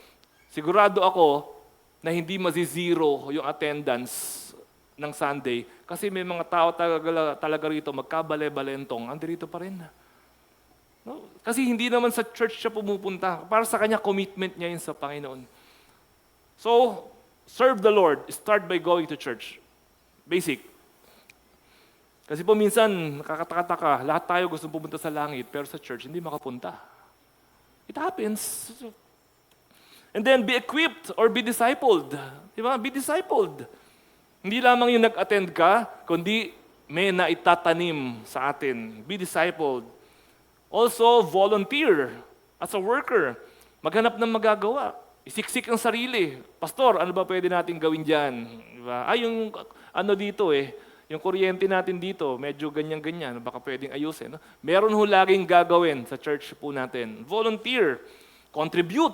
sigurado ako na hindi mazizero yung attendance ng Sunday kasi may mga tao talaga rito magkabale-balentong, andirito pa rin. No? Kasi hindi naman sa church siya pumupunta. Para sa kanya, commitment niya yun sa Panginoon. So, serve the Lord. Start by going to church. Basic. Kasi po minsan, nakakataka, lahat tayo gusto pumunta sa langit, pero sa church, hindi makapunta. It happens. And then, be equipped or be discipled. Diba? Be discipled. Hindi lamang yung nag-attend ka, kundi may naitatanim sa atin. Be discipled. Also, volunteer as a worker. Maghanap ng magagawa. Isiksik ang sarili. Pastor, ano ba pwede natin gawin dyan? Diba? Yung dito yung kuryente natin dito, medyo ganyan-ganyan, baka pwedeng ayusin. No? Meron ho laging gagawin sa church po natin. Volunteer. Contribute.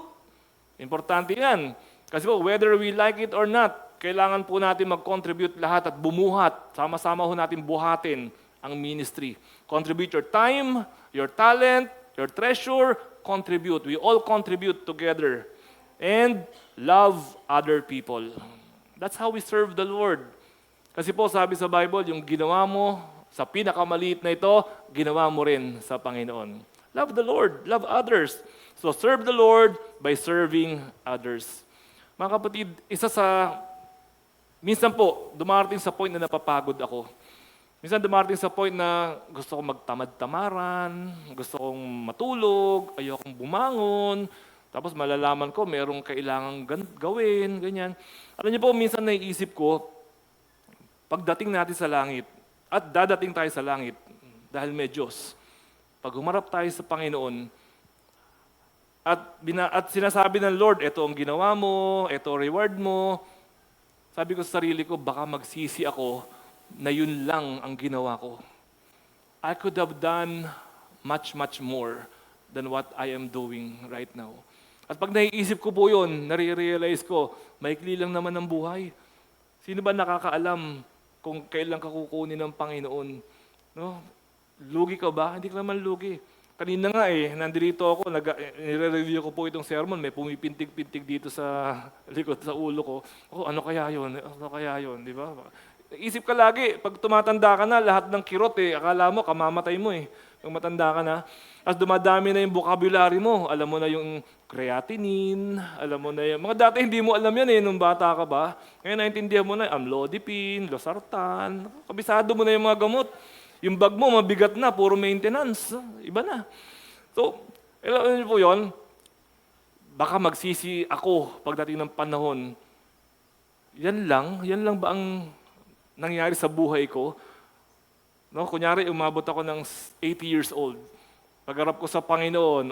Importante yan. Kasi po, whether we like it or not, kailangan po natin mag-contribute lahat at bumuhat. Sama-sama ho natin buhatin ang ministry. Contribute your time, your talent, your treasure, contribute. We all contribute together. And love other people. That's how we serve the Lord. Kasi po sabi sa Bible, yung ginawa mo sa pinakamaliit na ito, ginawa mo rin sa Panginoon. Love the Lord, love others. So serve the Lord by serving others. Mga kapatid, minsan po, dumarating sa point na napapagod ako. Minsan dumarating sa point na gusto kong magtamad-tamaran, gusto kong matulog, ayokong bumangon, tapos malalaman ko merong kailangang gawin, ganyan. Alam niyo po, minsan naiisip ko, pagdating natin sa langit, at dadating tayo sa langit, dahil may Diyos, pag humarap tayo sa Panginoon, at sinasabi ng Lord, ito ang ginawa mo, ito reward mo, sabi ko sa sarili ko, baka magsisi ako na yun lang ang ginawa ko. I could have done much, much more than what I am doing right now. At pag naiisip ko po yun, nare-realize ko, maikli lang naman ang buhay. Sino ba nakakaalam kung kailan ka kukunin ng Panginoon? No? Lugi ka ba? Hindi ka naman lugi. Kanina nga nandito ako, nire-review ko po itong sermon, may pumipintig-pintig dito sa likod, sa ulo ko. Ano kaya yun? Ano kaya yun? Di ba? Isip ka lagi, pag tumatanda ka na, lahat ng kirot akala mo, kamamatay mo Pag matanda ka na, as dumadami na yung vocabulary mo, alam mo na yung creatinine, alam mo na yung, mga dati hindi mo alam yan nung bata ka ba? Ngayon naintindihan mo na, amlodipine, losartan, kabisado mo na yung mga gamot. Yung bag mo, mabigat na, puro maintenance. Iba na. So, alam niyo po yun, baka magsisi ako pagdating ng panahon. Yan lang ba ang nangyari sa buhay ko? No, kunyari, umabot ako ng 80 years old. Pagharap ko sa Panginoon,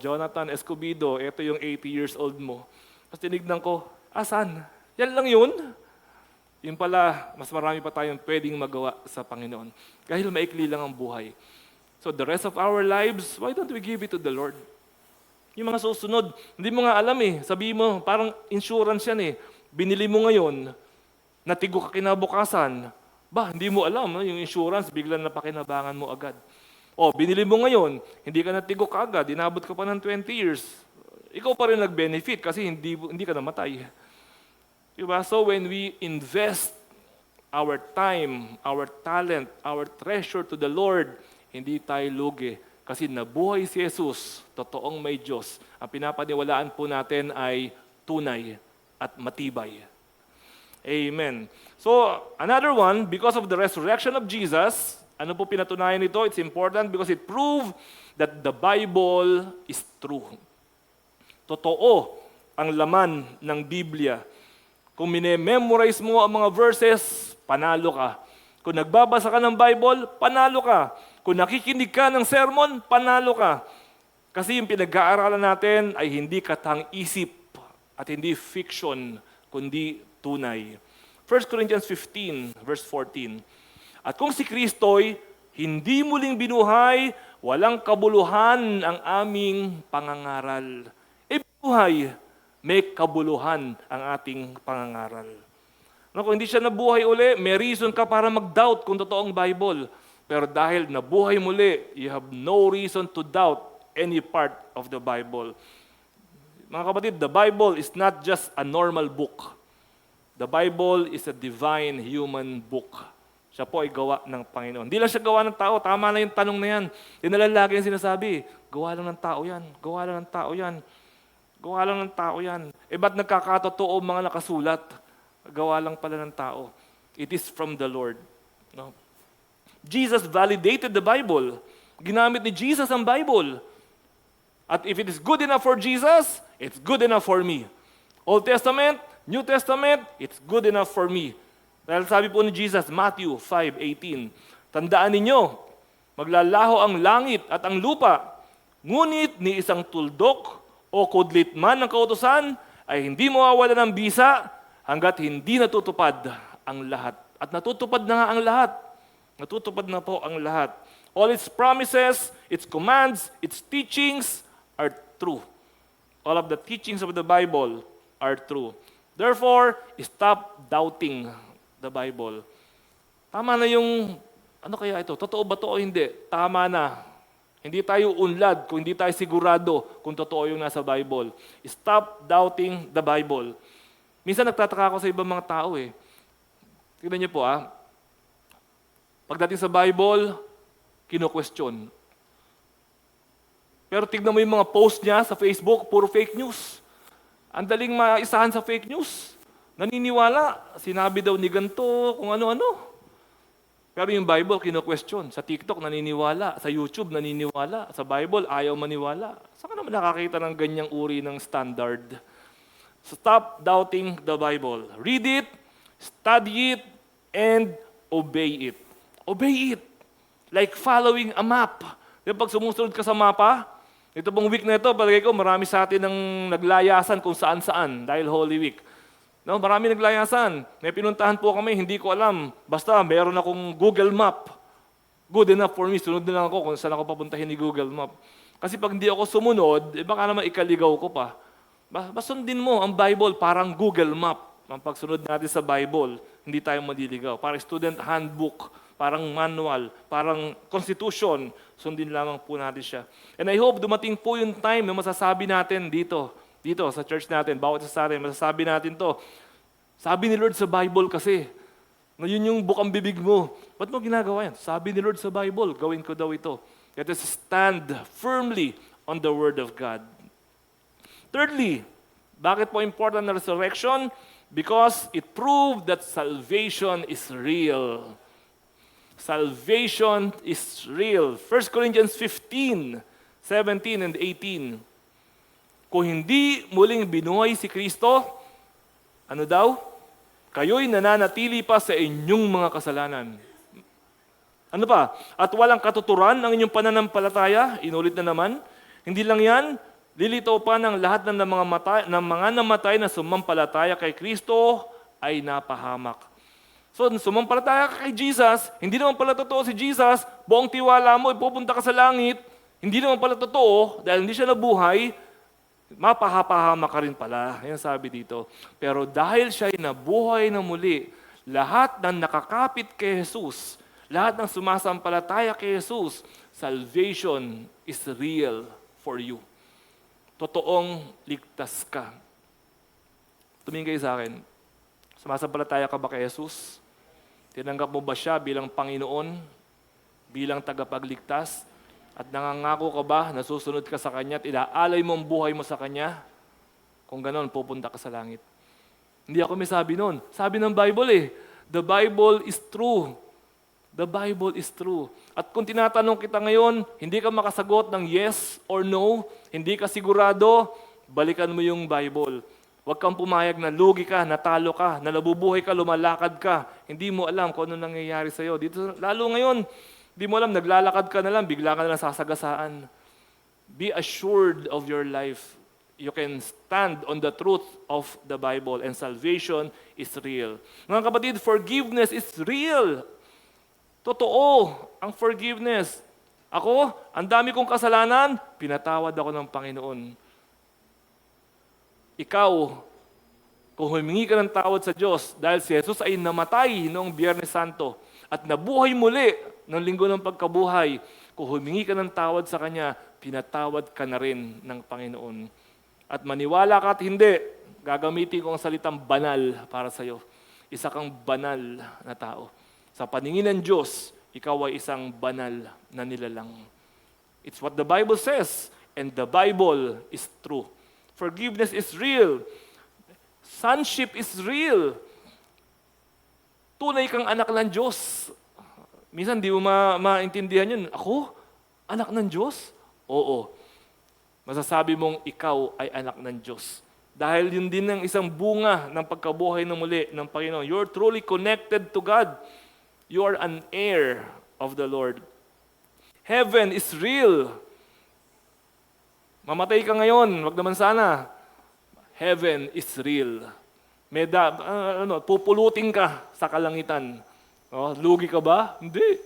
Jonathan Escobedo, ito yung 80 years old mo. Tapos tinignan ko, asan? Yan lang yun. Yung pala, mas marami pa tayong pwedeng magawa sa Panginoon. Dahil maikli lang ang buhay. So the rest of our lives, why don't we give it to the Lord? Yung mga susunod, hindi mo nga alam Sabihin mo, parang insurance yan Binili mo ngayon, natigo ka kinabukasan. Hindi mo alam. Yung insurance, biglang napakinabangan mo agad. Binili mo ngayon, hindi ka natigo ka agad, inabot ka pa ng 20 years. Ikaw pa rin nag-benefit kasi hindi ka namatay. Diba? So when we invest our time, our talent, our treasure to the Lord, hindi tayo lugi Kasi nabuhay si Jesus, totoong may Diyos. Ang pinapaniwalaan po natin ay tunay at matibay. Amen. So, another one, because of the resurrection of Jesus, ano po pinatunayan nito? It's important because it proved that the Bible is true. Totoo ang laman ng Biblia. Kung minememorize mo ang mga verses, panalo ka. Kung nagbabasa ka ng Bible, panalo ka. Kung nakikinig ka ng sermon, panalo ka. Kasi yung pinag-aaralan natin ay hindi katang-isip at hindi fiction, kundi tunay. 1 Corinthians 15, verse 14. At kung si Kristo'y hindi muling binuhay, walang kabuluhan ang aming pangangaral. Buhay, may kabuluhan ang ating pangangaral. No, kung hindi siya nabuhay uli, may reason ka para mag-doubt kung totoong Bible. Pero dahil nabuhay muli, you have no reason to doubt any part of the Bible. Mga kapatid, the Bible is not just a normal book. The Bible is a divine human book. Siya po ay gawa ng Panginoon. Hindi lang siya gawa ng tao. Tama na yung tanong na yan. Hindi na lang lagi yung sinasabi, gawa lang ng tao yan. Gawa lang ng tao yan. Gawa lang ng tao yan. Eh ba't nagkakatotoo mga nakasulat? Gawa lang pala ng tao. It is from the Lord. No? Jesus validated the Bible. Ginamit ni Jesus ang Bible. At if it is good enough for Jesus, it's good enough for me. Old Testament, New Testament, it's good enough for me. Dahil sabi po ni Jesus, Matthew 5:18, tandaan ninyo, maglalaho ang langit at ang lupa, ngunit ni isang tuldok o kudlit man ng kautusan ay hindi mawawala ng bisa hanggat hindi natutupad ang lahat. At natutupad na nga ang lahat. Natutupad na po ang lahat. All its promises, its commands, its teachings are true. All of the teachings of the Bible are true. Therefore, stop doubting the Bible. Tama na yung, ano kaya ito? Totoo ba ito o hindi? Tama na. Hindi tayo unlad kung hindi tayo sigurado kung totoo yung nasa Bible. Stop doubting the Bible. Minsan nagtataka ako sa ibang mga tao eh. Tignan niyo po pagdating sa Bible, kino-question. Pero tignan mo yung mga post niya sa Facebook, puro fake news. Ang daling maisahan sa fake news. Naniniwala, sinabi daw ni ganito, kung ano-ano. Pero yung Bible, kino-question. Sa TikTok, naniniwala. Sa YouTube, naniniwala. Sa Bible, ayaw maniwala. Saan ka naman nakakita ng ganyang uri ng standard? Stop doubting the Bible. Read it, study it, and obey it. Obey it. Like following a map. Yung pag sumusunod ka sa mapa, ito pong week na ito, palagay ko, marami sa atin ang naglayasan kung saan-saan dahil Holy Week. No, marami naglayasan. May pinuntahan po kami, hindi ko alam. Basta meron akong Google Map. Good enough for me. Sunod na lang ako kung saan ako papuntahin ni Google Map. Kasi pag hindi ako sumunod, baka naman ikaligaw ko pa. Basundin mo ang Bible parang Google Map. Ang pagsunod natin sa Bible, hindi tayo maliligaw. Parang student handbook, parang manual, parang constitution. Sundin lamang po natin siya. And I hope dumating po yung time na masasabi natin dito sa church natin, bawat isa sa atin, masasabi natin to. Sabi ni Lord sa Bible kasi, na yun yung bukang bibig mo. Ba't mo ginagawa yan? Sabi ni Lord sa Bible, gawin ko daw ito. Let us stand firmly on the Word of God. Thirdly, bakit po important na resurrection? Because it proved that salvation is real. Salvation is real. 1 Corinthians 15, 17 and 18. Kung hindi muling binuhay si Kristo, ano daw? Kayo'y nananatili pa sa inyong mga kasalanan. Ano pa? At walang katuturan ang inyong pananampalataya, inulit na naman. Hindi lang yan, lilitaw pa ng lahat ng mga namatay na sumampalataya kay Kristo ay napahamak. So, sumampalataya ka kay Jesus, hindi naman pala totoo si Jesus, buong tiwala mo, ipupunta ka sa langit, hindi naman pala totoo, dahil hindi siya nabuhay, mapahapahama ka rin pala. Yan sabi dito. Pero dahil siya'y nabuhay na muli, lahat ng nakakapit kay Jesus, lahat ng sumasampalataya kay Jesus, salvation is real for you. Totoong ligtas ka. Tumingin kayo sa akin. Sumasampalataya ka ba kay Jesus? Tinanggap mo ba siya bilang Panginoon? Bilang tagapagligtas? At nangangako ka ba, nasusunod ka sa Kanya at ilaalay mo ang buhay mo sa Kanya? Kung ganon, pupunta ka sa langit. Hindi ako may sabi nun. Sabi ng Bible the Bible is true. The Bible is true. At kung tinatanong kita ngayon, hindi ka makasagot ng yes or no, hindi ka sigurado, balikan mo yung Bible. Huwag kang pumayag na lugi ka, natalo ka, na nabubuhay ka, lumalakad ka. Hindi mo alam kung ano nangyayari sa'yo. Dito, lalo ngayon, hindi mo alam, naglalakad ka na lang, bigla ka na lang sasagasaan. Be assured of your life. You can stand on the truth of the Bible and salvation is real. Mga kapatid, forgiveness is real. Totoo ang forgiveness. Ako, ang dami kong kasalanan, pinatawad ako ng Panginoon. Ikaw, kung humingi ka ng tawad sa Diyos dahil si Jesus ay namatay noong Biyernes Santo at nabuhay muli ng linggo ng pagkabuhay, kung humingi ka ng tawad sa Kanya, pinatawad ka na rin ng Panginoon. At maniwala ka at hindi, gagamitin ko ang salitang banal para sa iyo. Isa kang banal na tao. Sa paningin ng Diyos, ikaw ay isang banal na nilalang. It's what the Bible says, and the Bible is true. Forgiveness is real. Sonship is real. Tunay kang anak ng Diyos. Minsan di mo maintindihan yun. Ako? Anak ng Diyos? Oo. Masasabi mong ikaw ay anak ng Diyos. Dahil yun din ang isang bunga ng pagkabuhay na muli ng Panginoon. You're truly connected to God. You are an heir of the Lord. Heaven is real. Mamatay ka ngayon, wag naman sana. Heaven is real. Pupulutin ka sa kalangitan. Lugi ka ba? Hindi.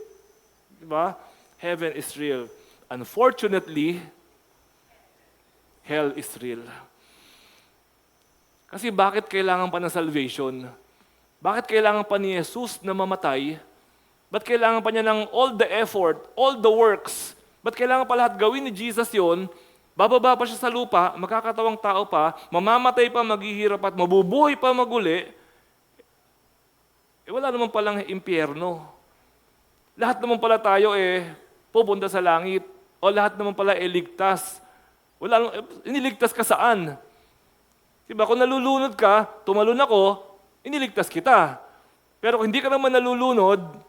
Diba? Heaven is real. Unfortunately, hell is real. Kasi bakit kailangan pa ng salvation? Bakit kailangan pa ni Jesus na mamatay? Ba't kailangan pa niya ng all the effort, all the works? Ba't kailangan pa lahat gawin ni Jesus yon? Bababa pa siya sa lupa, makakatawang tao pa, mamamatay pa, maghihirap at mabubuhay pa maguli. Wala naman palang impyerno. Lahat naman pala tayo pupunta sa langit. O lahat naman pala ligtas. Iniligtas ka saan? Diba, kung nalulunod ka, tumalon ako, iniligtas kita. Pero kung hindi ka naman nalulunod,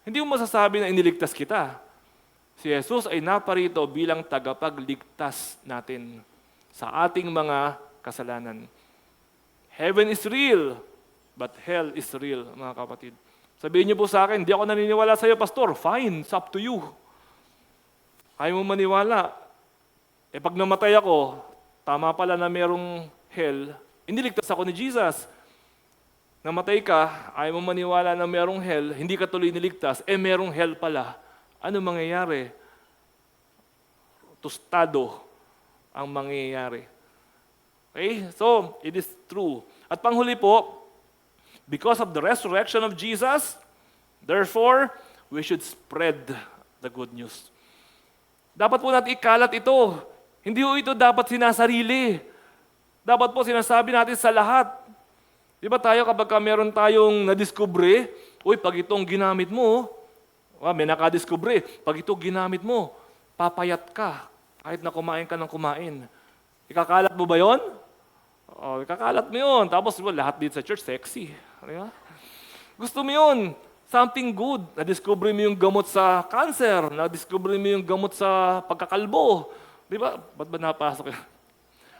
hindi mo masasabi na iniligtas kita. Si Jesus ay naparito bilang tagapagligtas natin sa ating mga kasalanan. Heaven is real, but hell is real, mga kapatid. Sabihin niyo po sa akin, hindi ako naniniwala sa iyo, Pastor. Fine, it's up to you. Ayaw mo maniwala. Pag namatay ako, tama pala na merong hell, iniligtas ako ni Jesus. Namatay ka, ayaw mo maniwala na merong hell, hindi ka tuloy niligtas, merong hell pala. Ano mangyayari? Tostado ang mangyayari. Okay? So, it is true. At panghuli po, because of the resurrection of Jesus, therefore, we should spread the good news. Dapat po natin ikalat ito. Hindi po ito dapat sinasarili. Dapat po sinasabi natin sa lahat. Di ba tayo kapag meron tayong nadiskubre, pag itong ginamit mo, may nakadiskubre, pag ito ginamit mo, papayat ka kahit na kumain ka ng kumain. Ikakalat mo ba yon? Ikakalat mo yun. Tapos lahat dito sa church, sexy. Diba? Gusto mo yun. Something good. Nadiskubre mo yung gamot sa cancer. Nadiskubre mo yung gamot sa pagkakalbo. Di ba? Ba't ba napasok yun?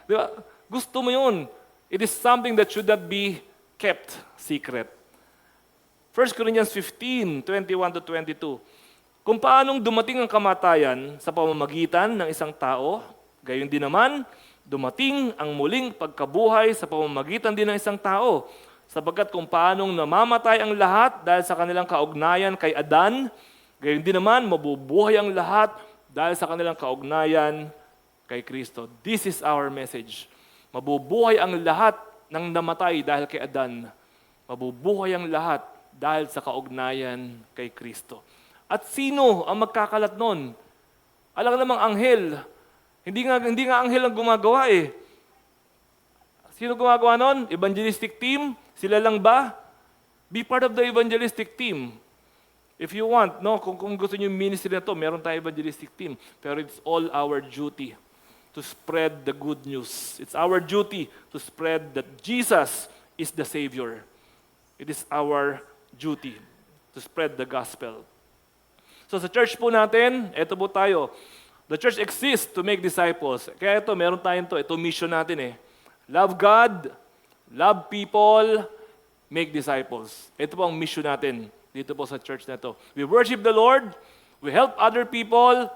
Di ba? Gusto mo yun. It is something that should not be kept secret. 1 Corinthians 15, 21-22. Kung paanong dumating ang kamatayan sa pamamagitan ng isang tao, gayon din naman, dumating ang muling pagkabuhay sa pamamagitan din ng isang tao. Sapagkat kung paanong namamatay ang lahat dahil sa kanilang kaugnayan kay Adan, gayon din naman mabubuhay ang lahat dahil sa kanilang kaugnayan kay Kristo. This is our message. Mabubuhay ang lahat ng namatay dahil kay Adan. Mabubuhay ang lahat dahil sa kaugnayan kay Kristo. At sino ang magkakalat nun? Alam namang anghel. Hindi nga anghel ang gumagawa Sino gumagawa nun? Evangelistic team? Sila lang ba? Be part of the evangelistic team. If you want, no, kung gusto niyo yung ministry na to, meron tayong evangelistic team. Pero it's all our duty to spread the good news. It's our duty to spread that Jesus is the Savior. It is our duty to spread the gospel. So sa church po natin, eto po tayo. The church exists to make disciples. Kaya ito, meron tayong to. Ito mission natin eh. Love God, love people, make disciples. Ito po ang mission natin dito po sa church na to. We worship the Lord, we help other people,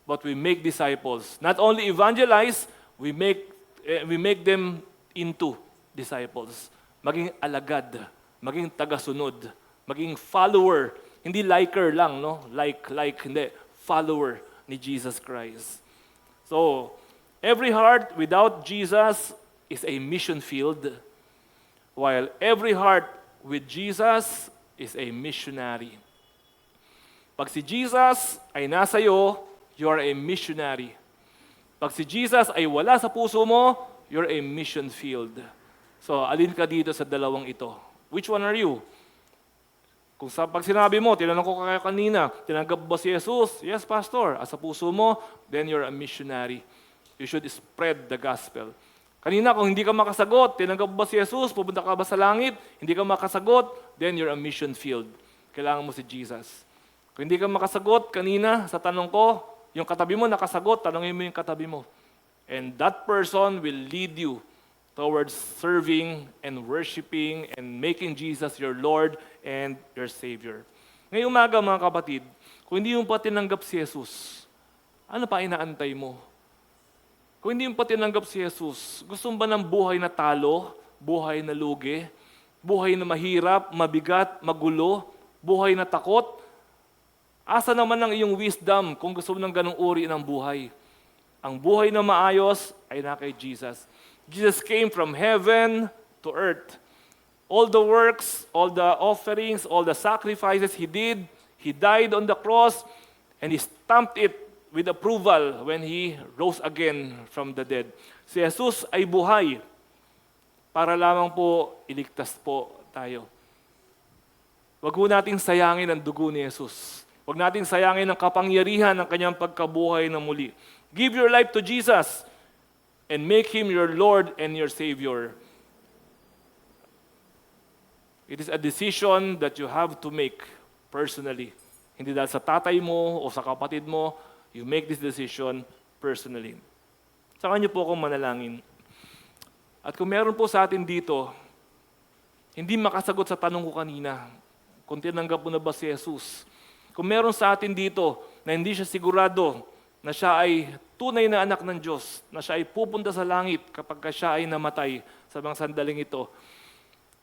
but we make disciples. Not only evangelize, we make them into disciples. Maging alagad, maging tagasunod, maging follower. Hindi liker lang, no? Like, hindi. Follower ni Jesus Christ. So, every heart without Jesus is a mission field, while every heart with Jesus is a missionary. Pag si Jesus ay nasa iyo, you are a missionary. Pag si Jesus ay wala sa puso mo, you're a mission field. So, alin ka dito sa dalawang ito? Which one are you? Pag sinabi mo, tinanong ko kayo kanina, tinanggap ba si Jesus? Yes, Pastor. Sa puso mo, then you're a missionary. You should spread the gospel. Kanina, kung hindi ka makasagot, tinanggap ba si Jesus? Pupunta ka ba sa langit? Hindi ka makasagot, then you're a mission field. Kailangan mo si Jesus. Kung hindi ka makasagot kanina sa tanong ko, yung katabi mo nakasagot, tanongin mo yung katabi mo. And that person will lead you towards serving and worshiping and making Jesus your Lord and your Savior. Ngayong umaga mga kapatid, kung hindi mo pa tinanggap si Jesus, ano pa inaantay mo? Kung hindi mo pa tinanggap si Jesus, gusto mo ba ng buhay na talo, buhay na lugi, buhay na mahirap, mabigat, magulo, buhay na takot? Asa naman ang iyong wisdom kung gusto mo ng ganong uri ng buhay? Ang buhay na maayos ay na kay Jesus. Jesus came from heaven to earth. All the works, all the offerings, all the sacrifices He did, He died on the cross, and He stamped it with approval when He rose again from the dead. Si Jesus ay buhay para lamang po iligtas po tayo. Wag ho nating sayangin ang dugo ni Jesus. Wag nating sayangin ang kapangyarihan ng kanyang pagkabuhay na muli. Give your life to Jesus and make Him your Lord and your Savior. It is a decision that you have to make personally. Hindi dahil sa tatay mo o sa kapatid mo, you make this decision personally. Saka niyo po akong manalangin. At kung meron po sa atin dito, hindi makasagot sa tanong ko kanina, kung tinanggap mo na ba si Jesus. Kung meron sa atin dito na hindi siya sigurado na siya ay tunay na anak ng Diyos, na siya ay pupunta sa langit kapag siya ay namatay sa mga sandaling ito,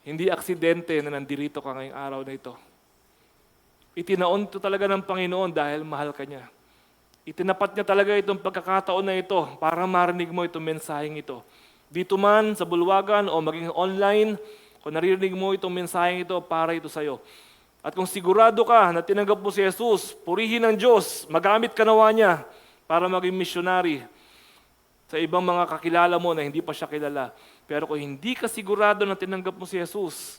hindi aksidente na nandirito ka ngayong araw na ito. Itinaon ito talaga ng Panginoon dahil mahal ka niya. Itinapat niya talaga itong pagkakataon na ito para marinig mo itong mensaheng ito. Dito man, sa bulwagan o maging online, kung naririnig mo itong mensaheng ito, para ito sa'yo. At kung sigurado ka na tinanggap mo si Jesus, purihin ng Diyos, magamit ka nawa niya para maging missionary sa ibang mga kakilala mo na hindi pa siya kilala. Pero kung hindi ka sigurado na tinanggap mo si Jesus,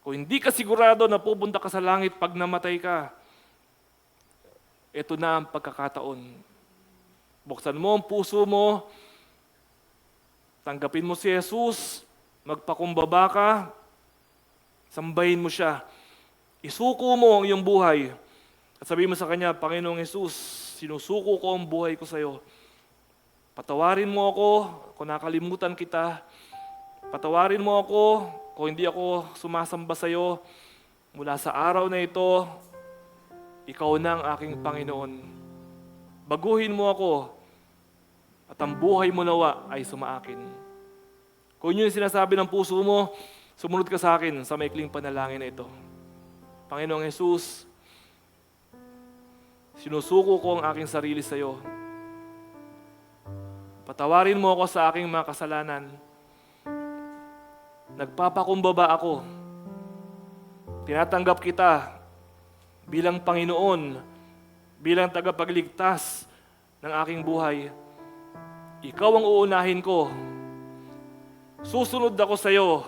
kung hindi ka sigurado na pupunta ka sa langit pag namatay ka, ito na ang pagkakataon. Buksan mo ang puso mo, tanggapin mo si Jesus, magpakumbaba ka, sambahin mo siya. Isuko mo ang iyong buhay. At sabihin mo sa Kanya, Panginoong Jesus, sinusuko ko ang buhay ko sa iyo. Patawarin mo ako kung nakalimutan kita. Patawarin mo ako kung hindi ako sumasamba sa iyo. Mula sa araw na ito, Ikaw na ang aking Panginoon. Baguhin mo ako at ang buhay mo nawa ay sumaakin. Kung yun yung sinasabi ng puso mo, sumunod ka sa akin sa maikling panalangin na ito. Panginoong Jesus, sinusuko ko ang aking sarili sa iyo. Patawarin mo ako sa aking mga kasalanan. Nagpapakumbaba ako. Tinatanggap kita bilang Panginoon, bilang tagapagligtas ng aking buhay. Ikaw ang uunahin ko. Susunod ako sa iyo.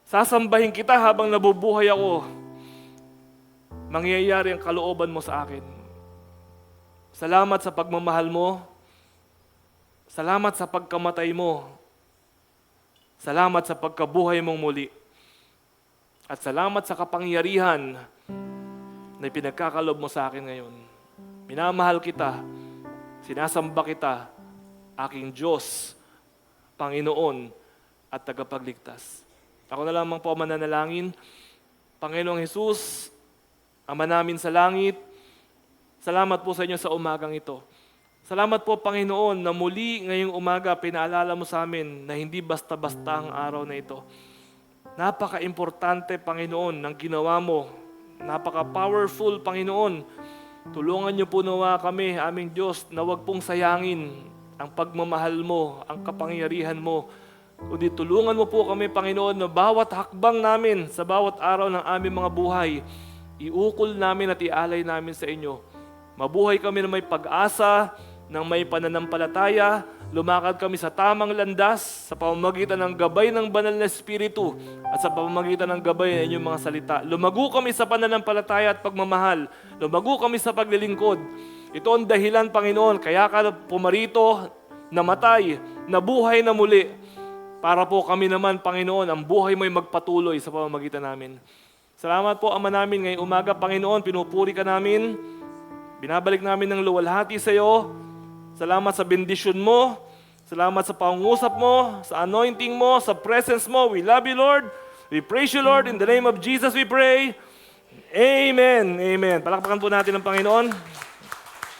Sasambahin kita habang nabubuhay ako. mangyayari ang kalooban mo sa akin. Salamat sa pagmamahal mo. Salamat sa pagkamatay mo. Salamat sa pagkabuhay mong muli. At salamat sa kapangyarihan na pinagkakalob mo sa akin ngayon. Minamahal kita, sinasamba kita, aking Diyos, Panginoon at tagapagligtas. Ako na lamang po mananalangin. Panginoong Hesus, Ama namin sa langit, salamat po sa inyo sa umagang ito. Salamat po, Panginoon, na muli ngayong umaga pinaalala mo sa amin na hindi basta-basta ang araw na ito. Napaka-importante, Panginoon, ng ginawa mo. Napaka-powerful, Panginoon. Tulungan niyo po nawa kami, aming Diyos, na huwag pong sayangin ang pagmamahal mo, ang kapangyarihan mo. Kundi tulungan mo po kami, Panginoon, na bawat hakbang namin sa bawat araw ng aming mga buhay, iukol namin at ialay namin sa inyo. Mabuhay kami na may pag-asa, ng may pananampalataya, lumakad kami sa tamang landas sa pamamagitan ng gabay ng banal na Espiritu at sa pamamagitan ng gabay ng inyong mga salita. Lumago kami sa pananampalataya at pagmamahal. Lumago kami sa paglilingkod. Ito ang dahilan, Panginoon, kaya ka pumarito, namatay, nabuhay na muli. Para po kami naman, Panginoon, ang buhay mo'y magpatuloy sa pamamagitan namin. Salamat po, Ama namin, ngayong umaga, Panginoon, pinupuri ka namin. Binabalik namin ng luwalhati sa iyo. Salamat sa bendisyon mo. Salamat sa pangungusap mo, sa anointing mo, sa presence mo. We love you, Lord. We praise you, Lord. In the name of Jesus we pray. Amen. Amen. Palakpakan po natin ang Panginoon.